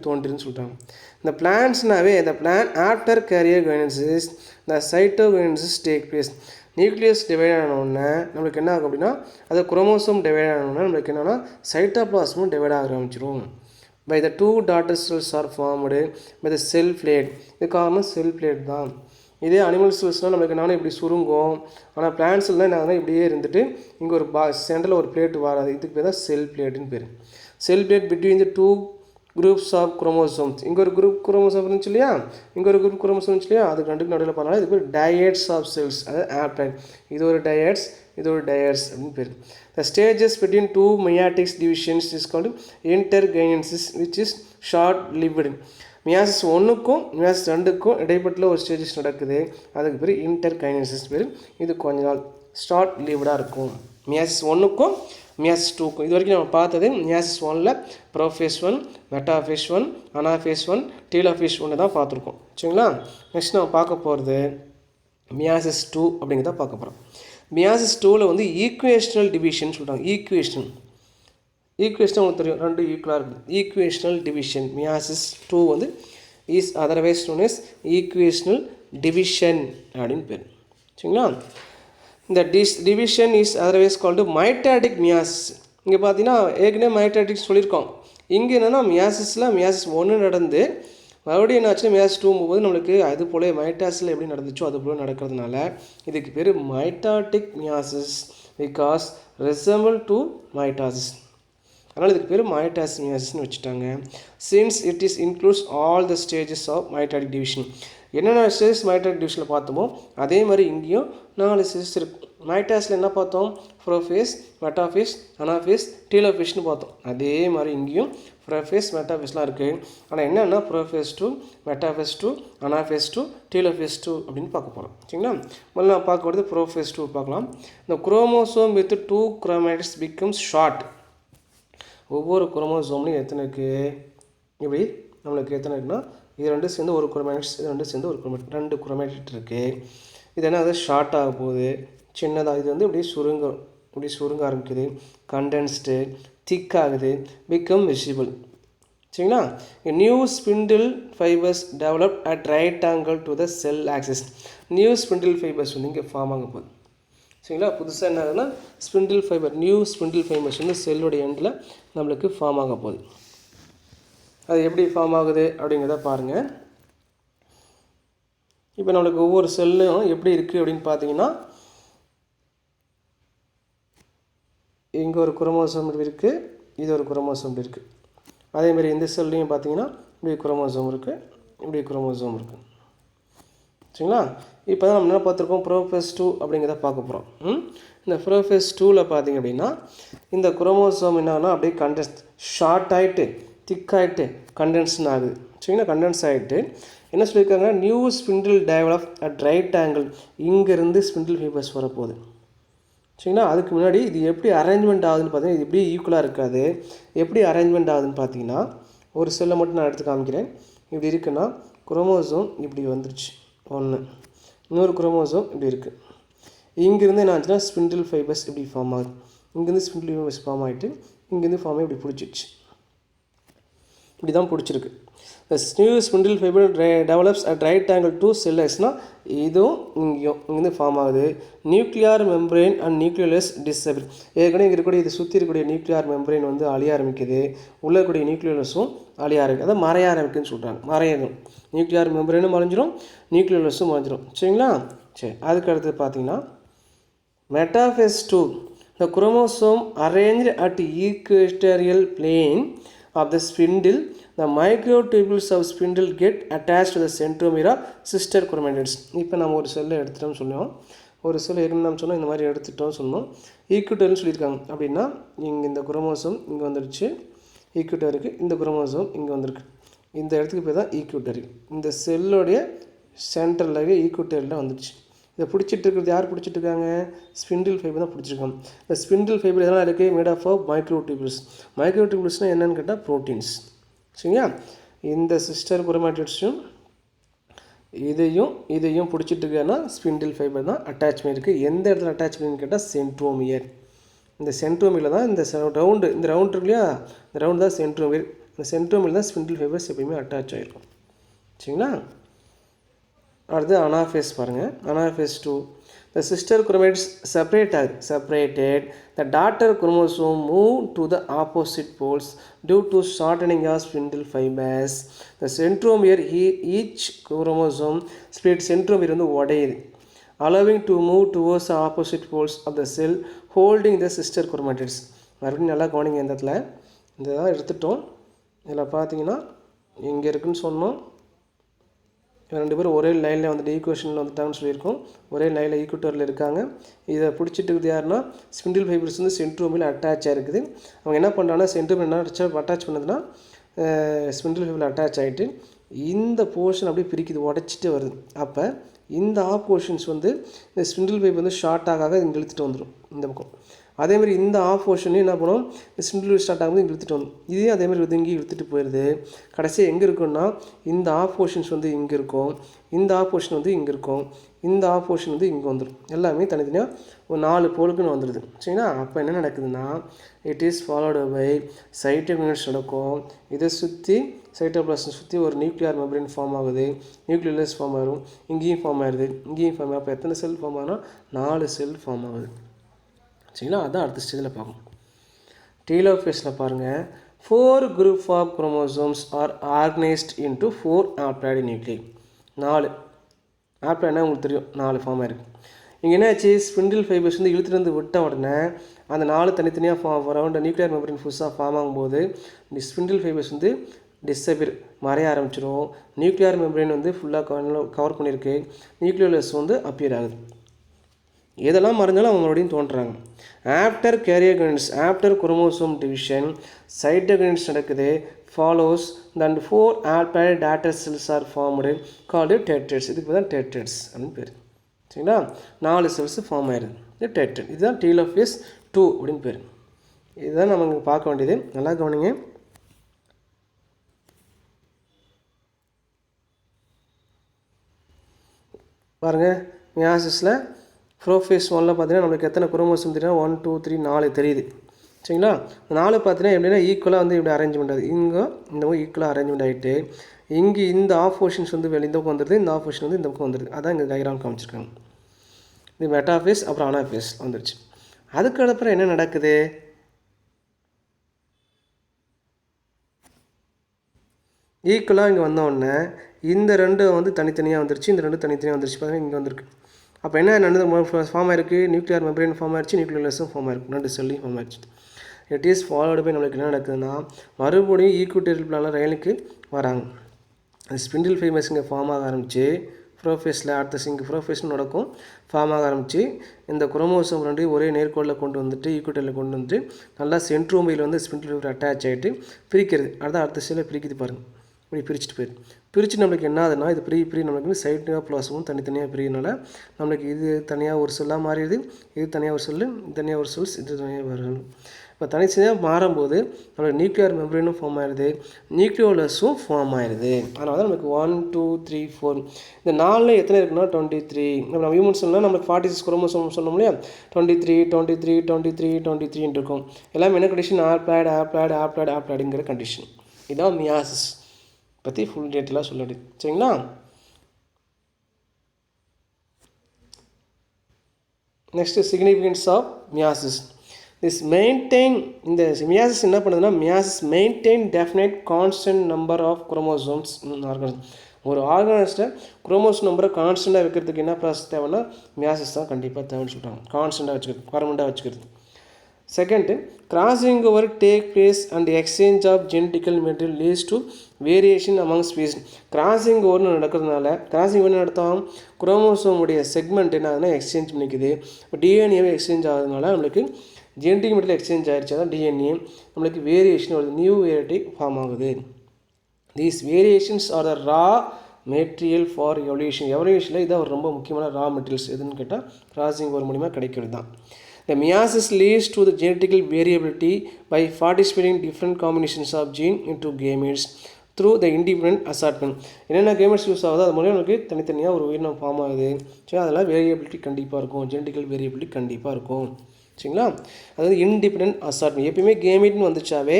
தோன்றுன்னு சொல்கிறாங்க. இந்த பிளான்ட்ஸ்னாவே இந்த பிளான் ஆஃப்டர் கேரியர் கைனசிஸ் இந்த cytokinesis take place. Nucleus divide ஆனோடனே நம்மளுக்கு என்ன ஆகும் அப்படின்னா, அது குரோமோசோம் டிவைட் ஆனோடனே நம்மளுக்கு என்னென்னா சைட்டோபிளாஸ்மும் டிவைட் ஆக ஆரம்பிச்சிடும். by the 2 daughter cells are formed by the cell plate. இது காரணம் செல் பிளேட் தான். இதே அனிமல் செல்ஸ்னால் நம்மளுக்கு என்னன்னா இப்படி சுருங்கும். ஆனால் பிளான்ட்ஸ்லாம் என்ன இப்படியே இருந்துட்டு இங்கே ஒரு சென்டரில் ஒரு பிளேட் வராது. இதுக்கு பேர் தான் செல் பிளேட்டுன்னு பேர். Cell plate between the 2 groups of chromosomes. இங்கே ஒரு குரூப் குரோமோசோம் இருந்துச்சு இல்லையா, இங்கே ஒரு குரூப் குரோமோசோம் இருந்துச்சு இல்லையா, அதுக்கு ரெண்டுக்கு நடுவில் பண்ணாலும் இது பேர் டயட்ஸ் ஆஃப் செல்ஸ். அதாவது ஆப்ளாய்ட். இது ஒரு டயட்ஸ், இது ஒரு டயட்ஸ் அப்படின்னு பேர். The stages between 2 meiotic divisions is called intergenesis, which is short lived. Meiosis 1க்கும் மியாசிஸ் 2க்கும் இடைப்பட்ட ஒரு ஸ்டேஜஸ் நடக்குது, அதுக்கு பேர் இன்டர்கைனசிஸ் பேர். இது கொஞ்ச நாள் ஷார்ட் லிவ்டாக இருக்கும். மியாசிஸ் 1க்கும் மியாசிஸ் 2க்கும் இது வரைக்கும் நம்ம பார்த்தது மியாசிஸ் 1ல் ப்ரோஃபேஸ் 1, மெட்டாஃபேஸ் 1, அனாஃபேஸ் 1, டீலோஃபேஸ் 1 தான் பார்த்துருக்கோம். சரிங்களா, நெக்ஸ்ட் நம்ம பார்க்க போகிறது மியாசிஸ் 2 அப்படிங்கிறத பார்க்க போகிறோம். மியாசிஸ் 2ல் ஈக்குவேஷனல் டிவிஷன் சொல்கிறாங்க. ஈக்குவேஷன் உங்களுக்கு தெரியும், ரெண்டு ஈக்குவலாக இருக்குது. Equational division meiosis 2 is otherwise known as equational division அப்படின்னு பேர். சரிங்களா, இந்த division is otherwise called mitotic meiosis. இங்கே பார்த்தீங்கன்னா ஏற்கனவே மைட்டாடிக் சொல்லியிருக்கோம். இங்கே என்னென்னா மியாசிஸ் 1 நடந்து மறுபடியும் என்னாச்சு மியாசிஸ் 2 போகும்போது நம்மளுக்கு அது போல மைட்டாசிஸில் எப்படி நடந்துச்சோ அது போல் நடக்கிறதுனால இதுக்கு பேர் mitotic meiosis, because resemble to mitosis. அதனால் இதுக்கு பேர் மைட்டாசிஸ் மியாசிஸ்னு வச்சுட்டாங்க. Since it is includes all the stages of mitotic division. என்னென்ன ஸ்டேஜஸ் மைட்டாடிக் டிவிஷனில் பார்த்தோமோ அதே மாதிரி இங்கேயும் 4 ஸ்டேஜஸ் இருக்குது. மைட்டாஸில் என்ன பார்த்தோம், ப்ரோஃபேஸ், மெட்டாஃபேஸ், அனாஃபேஸ், டீலோஃபேஸ்னு பார்த்தோம். அதே மாதிரி இங்கேயும் ப்ரோஃபேஸ், மெட்டாஃபேஸ்லாம் இருக்குது. ஆனால் என்னென்னா ப்ரோஃபேஸ் 2, மெட்டாஃபேஸ் 2, அனாஃபேஸ் 2, டீலோஃபேஸ் 2 அப்படின்னு பார்க்க போகிறோம். சரிங்களா, முதல்ல நான் பார்க்க போகிறது ப்ரோஃபேஸ் 2 பார்க்கலாம். இந்த chromosome with 2 chromatics becomes short. ஒவ்வொரு குரோமோசோம்லையும் எத்தனை இருக்குது, இப்படி நம்மளுக்கு எத்தனை இருக்குன்னா இது 2 சேர்ந்து ஒரு குரோமேட்டிக்ஸ், இது 2 சேர்ந்து ஒரு குரோமேட்டிக், 2 குரோமேட்டிக் இருக்குது. இது என்ன, அது ஷார்ட் ஆக போகுது, சின்னதாக. இது இப்படி சுருங்க ஆரம்பிக்குது, கண்டென்ஸ்டு, திக் ஆகுது, பிகம் விசிபிள். சரிங்களா, new spindle fibres develop at right angle to the cell axis. New spindle fibres இங்கே ஃபார்ம் ஆக போகுது. சரிங்களா, புதுசாக என்ன ஆகுதுன்னா spindle fibre, new spindle fibres செல்லுடைய எண்டில் நம்மளுக்கு ஃபார்ம் ஆக போகுது. அது எப்படி ஃபார்ம் ஆகுது அப்படிங்கிறத பாருங்கள். இப்போ நம்மளுக்கு ஒவ்வொரு செல்லும் எப்படி இருக்குது அப்படின்னு பார்த்தீங்கன்னா, இங்கே ஒரு குரோமோசோம் இருக்குது, இது ஒரு குரோமோசோம் இருக்குது. அதேமாதிரி இந்த செல்லையும் பார்த்தீங்கன்னா இப்படி குரோமோசோம் இருக்குது, இப்படி குரோமோசோம் இருக்குது. சரிங்களா, இப்போ தான் நம்ம என்ன பார்த்துருக்கோம், ப்ரோஃபேஸ் 2 அப்படிங்கிறத பார்க்க போகிறோம். இந்த ப்ரோஃபேஸ் 2ல் பார்த்தீங்க அப்படின்னா இந்த குரோமோசோம் என்னன்னா அப்படியே கண்டென்ஸ் ஷார்ட் ஆகிட்டு திக்காகிட்டு கண்டென்ஸ்னு ஆகுது. சரிங்களா, கண்டென்ஸ் ஆகிட்டு என்ன சொல்லியிருக்காங்க, new spindle develop at right angle. இங்கேருந்து ஸ்பிண்டில் ஃபைபர்ஸ் வரப்போகுது. சரிங்களா, அதுக்கு முன்னாடி இது எப்படி அரேஞ்ச்மெண்ட் ஆகுதுன்னு பார்த்தீங்கன்னா இது இப்படி ஈக்குவலாக இருக்காது. எப்படி அரேஞ்ச்மெண்ட் ஆகுதுன்னு பார்த்தீங்கன்னா ஒரு செல்லை மட்டும் நான் எடுத்து காமிக்கிறேன். இப்படி இருக்குன்னா குரோமோசோம் இப்படி வந்துருச்சு 1, இன்னொரு குரோமோசோம் இப்படி இருக்குது. இங்கேருந்து என்ன ஆச்சுன்னா ஸ்பிண்டில் ஃபைபர்ஸ் இப்படி ஃபார்ம் ஆகுது. இங்கேருந்து ஸ்பிண்டில் ஃபைபர்ஸ் ஃபார்ம் ஆகிட்டு இங்கேருந்து ஃபார்ம் ஆகி இப்படி பிடிச்சிடுச்சு. இப்படி தான் பிடிச்சிருக்கு. The new spindle fiber develops at right angle to cell axis. இதுவும் இங்கேருந்து ஃபார்ம் ஆகுது. Nuclear membrane and nucleus disappear. ஏற்கனவே இங்கே இருக்கக்கூடிய இது சுற்றி இருக்கக்கூடிய நியூக்ளியர் மெம்பரேன் வந்து அழிய ஆரம்பிக்குது. உள்ளே இருக்கக்கூடிய நியூக்ளியஸும் அழிய ஆரம்பிக்குது. அதான் மறைய ஆரம்பிக்குதுன்னு சொல்கிறாங்க. மறையதும் நியூக்ளியர் மெம்பரேனும் மறைஞ்சிரும், நியூக்ளியஸும் மறைஞ்சிரும். சரிங்களா? சரி, அதுக்கு அடுத்து பார்த்தீங்கன்னா metaphase 2. The chromosome arranged at equatorial plane of the spindle. The microtubules of spindle get attached to the centromere of sister chromatids. இப்போ நம்ம ஒரு செல்லை எடுத்துட்டோம்னு சொன்னோம். ஒரு செல் என்ன சொன்னோம், இந்த மாதிரி எடுத்துட்டோம்னு சொன்னோம். ஈக்குவட்டர்னு சொல்லியிருக்காங்க. அப்படின்னா இங்கே இந்த குரோமோசோம் இங்கே வந்துடுச்சு, ஈக்குவட்டருக்கு. இந்த குரோமோசோம் இங்கே வந்திருக்கு. இந்த இடத்துக்கு பேர் தான் ஈக்குவட்டரி. இந்த செல்லுடைய சென்டரில் ஈக்குவட்டரியில் வந்துடுச்சு. இதை பிடிச்சிட்டு இருக்கிறது யார் பிடிச்சிட்டு இருக்காங்க? ஸ்பிண்டில் ஃபைபர் தான் பிடிச்சிருக்காங்க. இந்த ஸ்பிண்டில் ஃபைபர் எதெல்லாம் இருக்குது? Made of மைக்ரோடியூபிள்ஸ். மைக்ரோடியூபிள்ஸ்னால் என்னென்னு கேட்டால் ப்ரோட்டீன்ஸ். சரிங்களா? இந்த சிஸ்டர் குரோமாட்டிட்ஸும் இதையும் பிடிச்சிட்டு இருக்கேன்னா ஸ்பிண்டில் ஃபைபர் தான் அட்டாச் பண்ணியிருக்கு. எந்த இடத்துல அட்டாச் பண்ணின்னு கேட்டால் சென்ட்ரோமியர். இந்த சென்ட்ரோமியரில் தான் இந்த ரவுண்டு இருக்கு இல்லையா, இந்த ரவுண்டு தான் சென்ட்ரோமியர். இந்த சென்ட்ரோமியர் தான் ஸ்பிண்டில் ஃபைபர்ஸ் எப்பயுமே அட்டாச் ஆகிருக்கும். சரிங்களா? அடுத்து அனாஃபேஸ் பாருங்கள். Anaphase 2. The sister chromatids separated. The daughter chromosome moved to the opposite poles due to shortening of spindle fibers. The centromere, each chromosome split centromere வந்து உடையுது, allowing to move towards the opposite poles of the cell holding the sister chromatids. மறுபடியும் நல்லா கவனிங்க. இந்த இடத்துல இந்த தான் எடுத்துட்டோம். இதில் பார்த்தீங்கன்னா இங்கே இருக்குன்னு சொன்னோம். ரெண்டு பேரும் ஒரே லைனில் வந்துட்டு ஈக்குவேஷனில் வந்துட்டாங்கன்னு சொல்லியிருக்கோம். ஒரே லைனில் ஈக்குவட்டரில் இருக்காங்க. இதை பிடிச்சிட்டு இருக்குது யாருன்னா ஸ்பிண்டில் ஃபைபர்ஸ் வந்து சென்ட்ரோமில் அட்டாச் ஆகிருக்குது. அவங்க என்ன பண்ணுறாங்கன்னா சென்ட்ரோமில் என்ன அட்டாச் பண்ணதுன்னா ஸ்பிண்டில் ஃபைபரில் அட்டாச் ஆகிட்டு இந்த போர்ஷன் அப்படியே பிரிக்குது, உடச்சிட்டு வருது. அப்போ இந்த ஆஃப் போர்ஷன்ஸ் வந்து இந்த ஸ்பிண்டில் ஃபைபர் வந்து ஷார்ட் ஆக இங்கே இழுத்துட்டு வந்துடும் இந்த பக்கம். அதேமாதிரி இந்த ஆஃப் போர்ஷனையும் என்ன பண்ணுவோம், ஸ்பிண்டில் ஸ்டார்ட் ஆகும்போது இங்கே இழுத்துட்டு வந்து இதே அதேமாதிரி ஒதுங்கி இழுத்துட்டு போயிடுது. கடைசியாக எங்கே இருக்குன்னா இந்த ஆஃப் போர்ஷன்ஸ் வந்து இங்கே இருக்கும், இந்த ஆஃப் போர்ஷன் வந்து இங்கே இருக்கும், இந்த ஆஃப் போர்ஷன் வந்து இங்கே வந்துடும். எல்லாமே தனித்தனியாக ஒரு 4 போலுக்குன்னு வந்துடுது. சரிங்களா? அப்போ என்ன நடக்குதுன்னா இட் இஸ் ஃபாலோடு பை சைட்டோகினஸ் நடக்கும். இதை சுற்றி சைட்டோபிளாஸ்ம் சுற்றி ஒரு நியூக்ளியர் மெம்பரேன் ஃபார்ம் ஆகுது, நியூக்ளியஸ் ஃபார்ம் ஆகும், இங்கேயும் ஃபார்ம் ஆகிடுது, இங்கேயும் ஃபார்ம் ஆகும். அப்போ எத்தனை செல் ஃபார்ம் ஆகுனா 4 செல் ஃபார்ம் ஆகுது. சரிங்களா? அதான் அடுத்த ஸ்டேஜில் பார்க்கணும். டீலோஃபேஸில் பாருங்கள். 4 group of chromosomes are organized into 4 haploid nuclei. 4 ஹாப்ளாய்ட்னா உங்களுக்கு தெரியும், 4 ஃபார்ம் ஆகிருக்கு. இங்கே என்ன ஆச்சு, ஸ்பிண்டில் ஃபைபர்ஸ் வந்து இழுத்துட்டு வந்து விட்ட உடனே அந்த 4 தனித்தனியாக ரவுண்ட் நியூக்ளியர் மெம்பரேன் புதுசாக ஃபார்ம் ஆகும்போது இந்த ஸ்பிண்டில் ஃபைபர்ஸ் வந்து டிஸ்அபியர் மறைய ஆரம்பிச்சிடும். நியூக்ளியர் மெம்பரேன் வந்து ஃபுல்லாக கவர் பண்ணியிருக்கு, நியூக்ளியோலஸ் வந்து அப்பியர் ஆகுது. எதெல்லாம் மறைஞ்சாலும் அவங்க மறுபடியும் தோன்றுறாங்க. After karyokinesis, after chromosome division cytokinesis நடக்குது. Follows then 4 haploid daughter cells are formed called tetrads. இதுக்கு தான் tetrads அப்படின்னு பேர். சரிங்களா? 4 செல்ஸ் ஃபார்ம் ஆயிடுது, இது டெட்ரட். இதுதான் டீலோஃபேஸ் 2 அப்படின்னு பேர். இதுதான் நம்ம இங்கே பார்க்க வேண்டியது. நல்லா கவனிங்க. பாருங்கள், மியாசிஸில் ப்ரோஃபேஸ் 1ல் பார்த்தீங்கன்னா நம்மளுக்கு எத்தனை குரோமோசோம் தெரியும்? 1 2 3 4 தெரியுது. சரிங்களா? 4 பார்த்தீங்கன்னா எப்படின்னா ஈக்குவலாக வந்து இப்படி அரேஞ்ச்மெண்ட் ஆகுது. இங்கே இந்த மாதிரி ஈக்குவலாக அரேஞ்ச்மெண்ட் ஆகிட்டு இங்கே இந்த ஆஃப் போர்ஷன்ஸ் வந்து இந்த பக்கம் வந்துடுது, இந்த ஆஃப் போர்ஷன் வந்து இந்த பக்கம் வந்துடுது. அதான் இங்கே டயக்ராம் காமிச்சிருக்காங்க. இது மெட்டாஃபேஸ் அப்புறம் அனாஃபேஸ் வந்துடுச்சு. அதுக்கப்புறம் என்ன நடக்குது? ஈக்குவலாக இங்கே வந்தோடனே இந்த 2 வந்து தனித்தனியாக வந்துருச்சு, இந்த 2 தனித்தனியாக வந்துருச்சு. பார்த்தீங்கன்னா இங்கே வந்திருக்கு. அப்போ என்ன நடந்தது? ஃபார்ம் ஆயிருக்கு, நியூக்ளியர் மெம்பரேன் ஃபார்ம் ஆயிடுச்சு, நியூக்ளியஸும் ஃபார்ம் ஆயிருக்கு, 2 செல்லையும் ஃபார்ம் ஆயிடுச்சு. இட் இஸ் ஃபாலோடு பை நம்மளுக்கு என்ன நடக்குதுன்னா மறுபடியும் ஈக்குவட்டோரியல் பிளானில் ரயிலுக்கு வராங்க. ஸ்பிண்டில் ஃபைபர்ஸ் இங்கே ஃபார்ம் ஆக ஆரம்பிச்சு ப்ரோஃபேஸில் அடுத்த இங்கே ப்ரோஃபேஸ்னு நடக்கும், ஃபார்ம் ஆக ஆரம்பிச்சு இந்த குரோமோசோம் 2 ஒரே நேர்கோளில் கொண்டு வந்துட்டு ஈக்குவட்டோரியல் கொண்டு வந்துட்டு நல்லா சென்ட்ரோமியில் வந்து ஸ்பிண்டில் ஃபைபர் அட்டாச் ஆகிட்டு பிரிக்கிறது. அடுத்த செல்லை பிரிக்குது பாருங்கள். இப்படி பிரிச்சுட்டு போயிடும். பிரித்து நம்மளுக்கு என்ன ஆகுதுன்னா இது நம்மளுக்கு சைட்னாக ப்ளாஸமும் தனித்தனியாக பிரியினால நம்மளுக்கு இது தனியாக ஒரு செல்லாக மாறிடுது, இது தனியாக ஒரு செல்லு, இது தனியாக ஒரு செல்ஸ், இது தனியாக வரும். இப்போ தனித்தனியாக மாறும்போது நம்மளுக்கு நியூக்ளியர் மெம்பரேனும் ஃபார்ம் ஆயிடுது, நியூக்ளியோலஸும் ஃபார்ம் ஆயிடுது. அதனால தான் நமக்கு 1 2 3 4 இந்த 4ல் எத்தனை இருக்குன்னா 23. நம்ம ஹியூமன் செல்னால் நம்மளுக்கு 46 குரோமோசோம் சொன்னோம் இல்லையா, 23 23 23 23 இருக்கும். எல்லாமே என்ன கண்டிஷன்? ஆப்ளாய்டுங்கிற கண்டிஷன். இதுதான் மியாசிஸ் பற்றி ஃபுல் டீட்டெயிலாக சொல்லிடு. சரிங்களா? Next significance of meiosis. This maintain இந்த மியாசிஸ் என்ன பண்ணுதுன்னா meiosis maintain definite constant number of chromosomes organism. ஒரு ஆர்கனிஸ்ட்டை குரோமோசோம் நம்பரை கான்ஸ்டண்ட்டாக வைக்கிறதுக்கு என்ன ப்ராசஸ் தேவைன்னா மியாசிஸ் தான் கண்டிப்பாக தேவைன்னு சொல்கிறாங்க. கான்ஸ்டண்ட்டாக வச்சுக்கிறது, பர்மனெண்ட்டாக வச்சுக்கிறது. Second, crossing over take place and exchange of genetical material leads to variation among species. Crossing ஓவர்னு நடக்கிறதுனால கிராசிங் ஓவர் நடத்தோம் குரோமோசோமுடைய செக்மெண்ட் என்ன ஆகுதுன்னா எக்ஸ்சேஞ்ச் பண்ணிக்குது. இப்போ டிஎன்ஏவே எக்ஸ்சேஞ்ச் ஆகுதுனால நம்மளுக்கு ஜெனட்டிக் மெட்டீரியல் எக்ஸ்சேஞ்ச் ஆகிடுச்சு, தான் டிஎன்ஏ நம்மளுக்கு வேரியேஷன் வருது, நியூ வேரியட்டி ஃபார்ம் ஆகுது. These variations are the raw material for evolution. எவல்யூஷனில் இதான் ஒரு ரொம்ப முக்கியமான ரா மெட்டீரியல்ஸ் எதுன்னு கேட்டால் கிராசிங் ஓவர் மூலிமா கிடைக்கிறது தான். The meiosis leads to the genetical variability by participating different combinations of gene into gametes through the independent assortment. என்னென்ன கேமெட்ஸ் யூஸ் ஆகுதோ அது மூலம் நமக்கு தனித்தனியாக ஒரு உயிரினம் ஃபார்ம் ஆகுது. சரி, அதெல்லாம் வேரியபிலிட்டி கண்டிப்பாக இருக்கும், ஜெனட்டிக்கல் வேரியபிலிட்டி கண்டிப்பாக இருக்கும். சரிங்களா? அதாவது இன்டிபெண்டன்ட் அசார்ட்மெண்ட். எப்பயுமே கேமெட்னு வந்துச்சாவே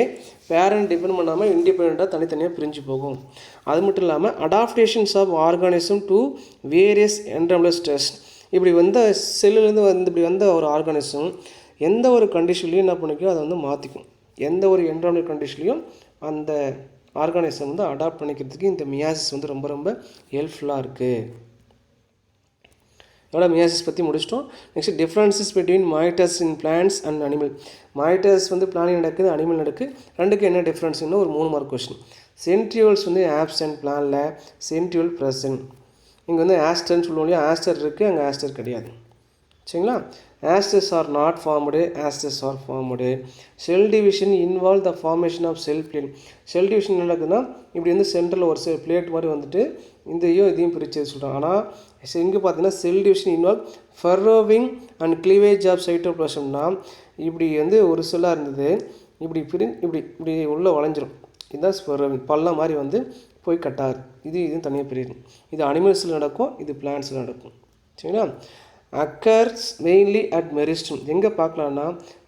பேரண்ட் டிபெண்ட் பண்ணாமல் இண்டிபெண்ட்டாக தனித்தனியாக பிரிஞ்சு போகும். அது மட்டும் இல்லாமல் adaptations of organism to various environmental stress. இப்படி வந்த செல்லுலேருந்து இப்படி வந்த ஒரு ஆர்கானிசம் எந்த ஒரு கண்டிஷன்லையும் என்ன பண்ணிக்கும், அதை வந்து மாற்றிக்கும். எந்த ஒரு என்ட்ரானிக் கண்டிஷன்லையும் அந்த ஆர்கானிசம் வந்து அடாப்ட் பண்ணிக்கிறதுக்கு இந்த மியாசிஸ் வந்து ரொம்ப ரொம்ப ஹெல்ப்ஃபுல்லாக இருக்குது. எவ்வளோ மியாசிஸ் பற்றி முடிச்சிட்டோம். Next differences between mitosis in plants and animal. Mitosis வந்து பிளானிங் நடக்குது, அனிமல் நடக்குது, ரெண்டுக்கு என்ன டிஃப்ரென்ஸ்னு ஒரு 3 மார்க் கொஸ்டின். சென்ட்ரியோல்ஸ் வந்து ஆப்சென்ட், பிளானில் சென்ட்ரியோல் ப்ரெசன்ட். இங்கே வந்து ஆஸ்டர்ன்னு சொல்லுவோம் இல்லையா, ஆஸ்டர் இருக்குது, அங்கே ஆஸ்டர் கிடையாது. சரிங்களா? Asters are not formed, asters are formed. Cell division involve the formation of cell plate. Cell division நடக்குதுன்னா இப்படி வந்து சென்டரில் ஒரு பிளேட் மாதிரி வந்துட்டு இதையும் பிரித்து சொல்கிறாங்க. ஆனால் இங்கே பார்த்தீங்கன்னா cell division involve furrowing and cleavage of சைட்டோபிளாசம்னா இப்படி வந்து ஒரு செல்லாக இருந்தது, இப்படி இப்படி உள்ளே வளைஞ்சிரும். இதுதான் ஃபர்ரோவிங், பள்ளம் மாதிரி வந்து போய் கட்டாது. இதுவும் தனியாக பிரியும். இது அனிமல்ஸில் நடக்கும், இது பிளான்ட்ஸில் நடக்கும். சரிங்களா? Occurs mainly at meristem. எங்கே பார்க்கலான்னா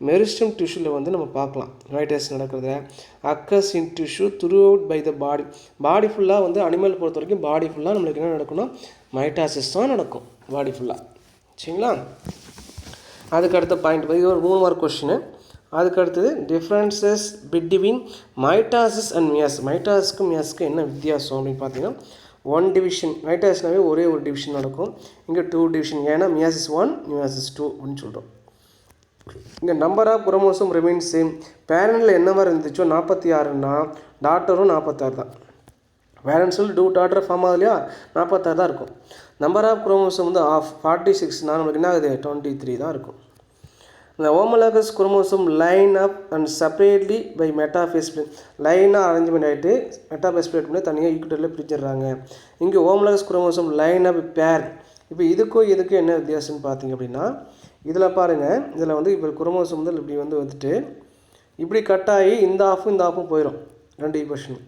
மெரிஸ்டம் டிஷ்யூவில் வந்து நம்ம பார்க்கலாம் மைட்டாஸ் நடக்கிறத. Occurs in tissue throughout by the body. Body ஃபுல்லாக வந்து அனிமல் பொறுத்த வரைக்கும் பாடி ஃபுல்லாக நம்மளுக்கு என்ன நடக்கும்னா மைட்டாசிஸ் தான் நடக்கும் பாடி ஃபுல்லாக. சரிங்களா? அதுக்கு அடுத்த பாயிண்ட் இது ஒரு 3 மார்க் கொஸ்டின். அதுக்கு அடுத்தது differences between mitosis and meiosis. மைட்டாஸுக்கும் மியாசிஸ்க்கும் என்ன வித்தியாசம் அப்படின்னு பார்த்தீங்கன்னா 1 டிவிஷன். மைட்டாசிஸ்னாவே ஒரே ஒரு டிவிஷன் நடக்கும், இங்கே 2 டிவிஷன். ஏன்னா மியாசிஸ் 1 மியாசிஸ் 2 அப்படின்னு சொல்கிறோம். இங்கே number of chromosome remain same. பேரண்டில் என்ன மாதிரி இருந்துச்சோ 46ன்னா டாட்டரும் 46 தான். பேரண்ட்ஸில் 2 டாட்டர் ஃபார்ம் ஆகுது இல்லையா, 46 தான் இருக்கும். நம்பர் ஆஃப் குரோமோசோம் வந்து 46னா நம்மளுக்கு என்ன ஆகுது 23 தான் இருக்கும். இந்த homologous chromosome line up and separately by metaphase plate. லைனாக அரேஞ்ச்மெண்ட் ஆகிட்டு மெட்டாஃபேஸ் பிளேட் பண்ணி தனியாக ஈக்குவலில் பிரிச்சிடுறாங்க. இங்கே ஹோமோலாகஸ் குரோமோசோம் லைன் அப் பேர். இப்போ இதுக்கும் என்ன வித்தியாசம்னு பார்த்தீங்க அப்படின்னா இதில் பாருங்கள், இதில் வந்து இப்போ குரோமோசோம் வந்து இப்படி வந்துட்டு இப்படி கட் ஆகி இந்த ஆஃபும் போயிடும் 2 ஈக்குவேஷன்.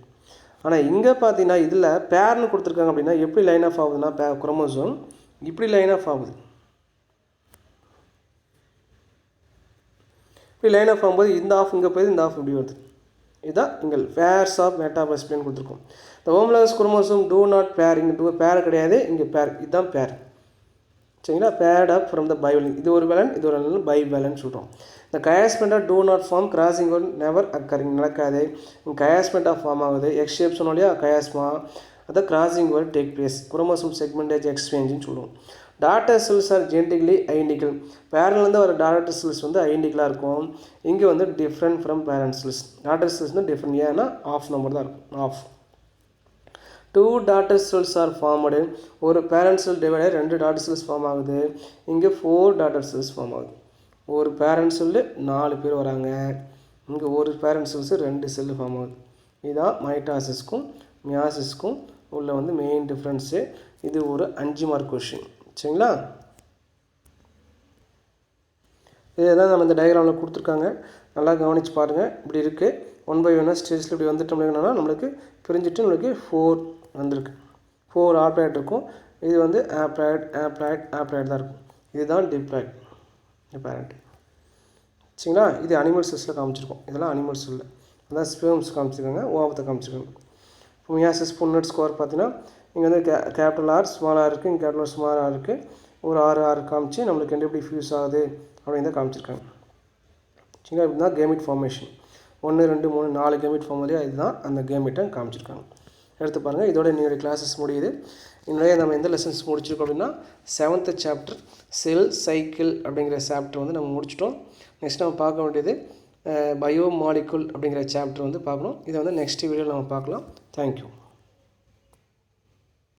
ஆனால் இங்கே பார்த்தீங்கன்னா இதில் பேர்னு கொடுத்துருக்காங்க அப்படின்னா எப்படி லைன் ஆஃப் ஆகுதுன்னா குரோமோசோம் இப்படி லைன் ஆஃப் ஆகுது. இப்படி லைன் ஆஃப் ஆகும்போது இந்த ஆஃப் இங்கே போய் இந்த ஆஃப் இப்படி வருது. இதுதான் இங்கே பேர்ஸ் ஆஃப் மெட்டாஃபேஸ் பிளேன் கொடுத்துருக்கோம். இந்த ஹோமோலாகஸ் குரோமோசோம் டூ நாட் பேர். இங்கே பேர் கிடையாது, இங்கே பேர். இதுதான் பேர். சரிங்களா? Paired up from the bivalent. இது ஒரு வேலன், இது ஒரு பைவேலன் சொல்கிறோம். இந்த கயாஸ்மெண்ட்டாக do not form, crossing on never occurring, நடக்காது. இங்கே கயாஸ்மெண்ட்டாக ஃபார்ம் ஆகுது. எக்ஸ் ஷேப் சொன்னோம் இல்லையா, கயாஸ்மா. அதை crossing on take place, chromosome segment எக்ஸ்சேஞ்சுன்னு சொல்லுவோம். Daughter cells are genetically identical. பேரண்ட்லேருந்து வர டாட்டர் செல்ஸ் வந்து ஐடென்டிக்கலாக இருக்கும். இங்கே வந்து different from parent cells. Daughter cells வந்து டிஃப்ரெண்ட், ஏன்னா ஆஃப் நம்பர் தான் இருக்கும், half. 2 daughter cells are formed. ஒரு parent cell divide 2 daughter cells form ஆகுது. இங்கே 4 டாட்டர் செல்ஸ் ஃபார்ம் ஆகுது. ஒரு பேரண்ட் செல்லு 4 பேர் வராங்க. இங்கே ஒரு பேரண்ட் செல்ஸு 2 செல்லு ஃபார்ம் ஆகுது. இதுதான் மைட்டாசிஸ்க்கும் மியாசிஸ்க்கும் உள்ள வந்து மெயின் டிஃப்ரென்ஸு. இது ஒரு 5 மார்க் கொஷின். சரிங்களா? இதெல்லாம் நம்ம இந்த டயக்ராமில் கொடுத்துருக்காங்க. நல்லா கவனித்து பாருங்கள். இப்படி இருக்குது 1 by 1 ஸ்டேஜில் இப்படி வந்துட்டோம்னா நம்மளுக்கு பிரிஞ்சுட்டு நம்மளுக்கு 4 வந்திருக்கு. 4 ஆப்ளாய்ட் இருக்கும். இது வந்து ஆப்ளாய்ட் தான் இருக்கும். இதுதான் டிப்ளாய்ட் பேரண்ட். சரிங்களா? இது அனிமல் செல்ஸில் காமிச்சிருக்கோம். இதெல்லாம் அனிமல் செல்லில் அதான் ஸ்பெர்ம்ஸ் காமிச்சிருக்காங்க, ஓவத்தை காமிச்சிருக்காங்க. இப்போ மியாசிஸ் புன்னட் ஸ்கோர் பார்த்தீங்கன்னா இங்கே வந்து கேபிட்டல் ஆர் ஸ்மால் ஆர் இருக்குது, இங்கே கேபிட்டல் ஸ்மால் ஆர் இருக்குது. ஒரு 6 காமிச்சு நம்மளுக்கு எப்படி ஃபியூஸ் ஆகுது அப்படின்னு தான் காமிச்சிருக்காங்க. சரிங்களா? இப்படி தான் கேமிட் ஃபார்மேஷன் 1 2 3 4 கேமிட் ஃபார்ம் இல்லையா, இதுதான் அந்த கேமிட்டை காமிச்சிருக்காங்க. எடுத்து பாருங்கள். இதோட என்னுடைய கிளாஸஸ் முடியுது. என்னுடைய நம்ம எந்த லெசன்ஸ் முடிச்சிருக்கோம் அப்படின்னா 7th சாப்டர் செல் சைக்கிள் அப்படிங்கிற சாப்டர் வந்து நம்ம முடிச்சிட்டோம். நெக்ஸ்ட் நம்ம பார்க்க வேண்டியது பயோ மாலிகுல் அப்படிங்கிற சாப்டர் வந்து பார்க்கணும். இதை வந்து நெக்ஸ்ட் வீடியோவில் நம்ம பார்க்கலாம். தேங்க்யூ.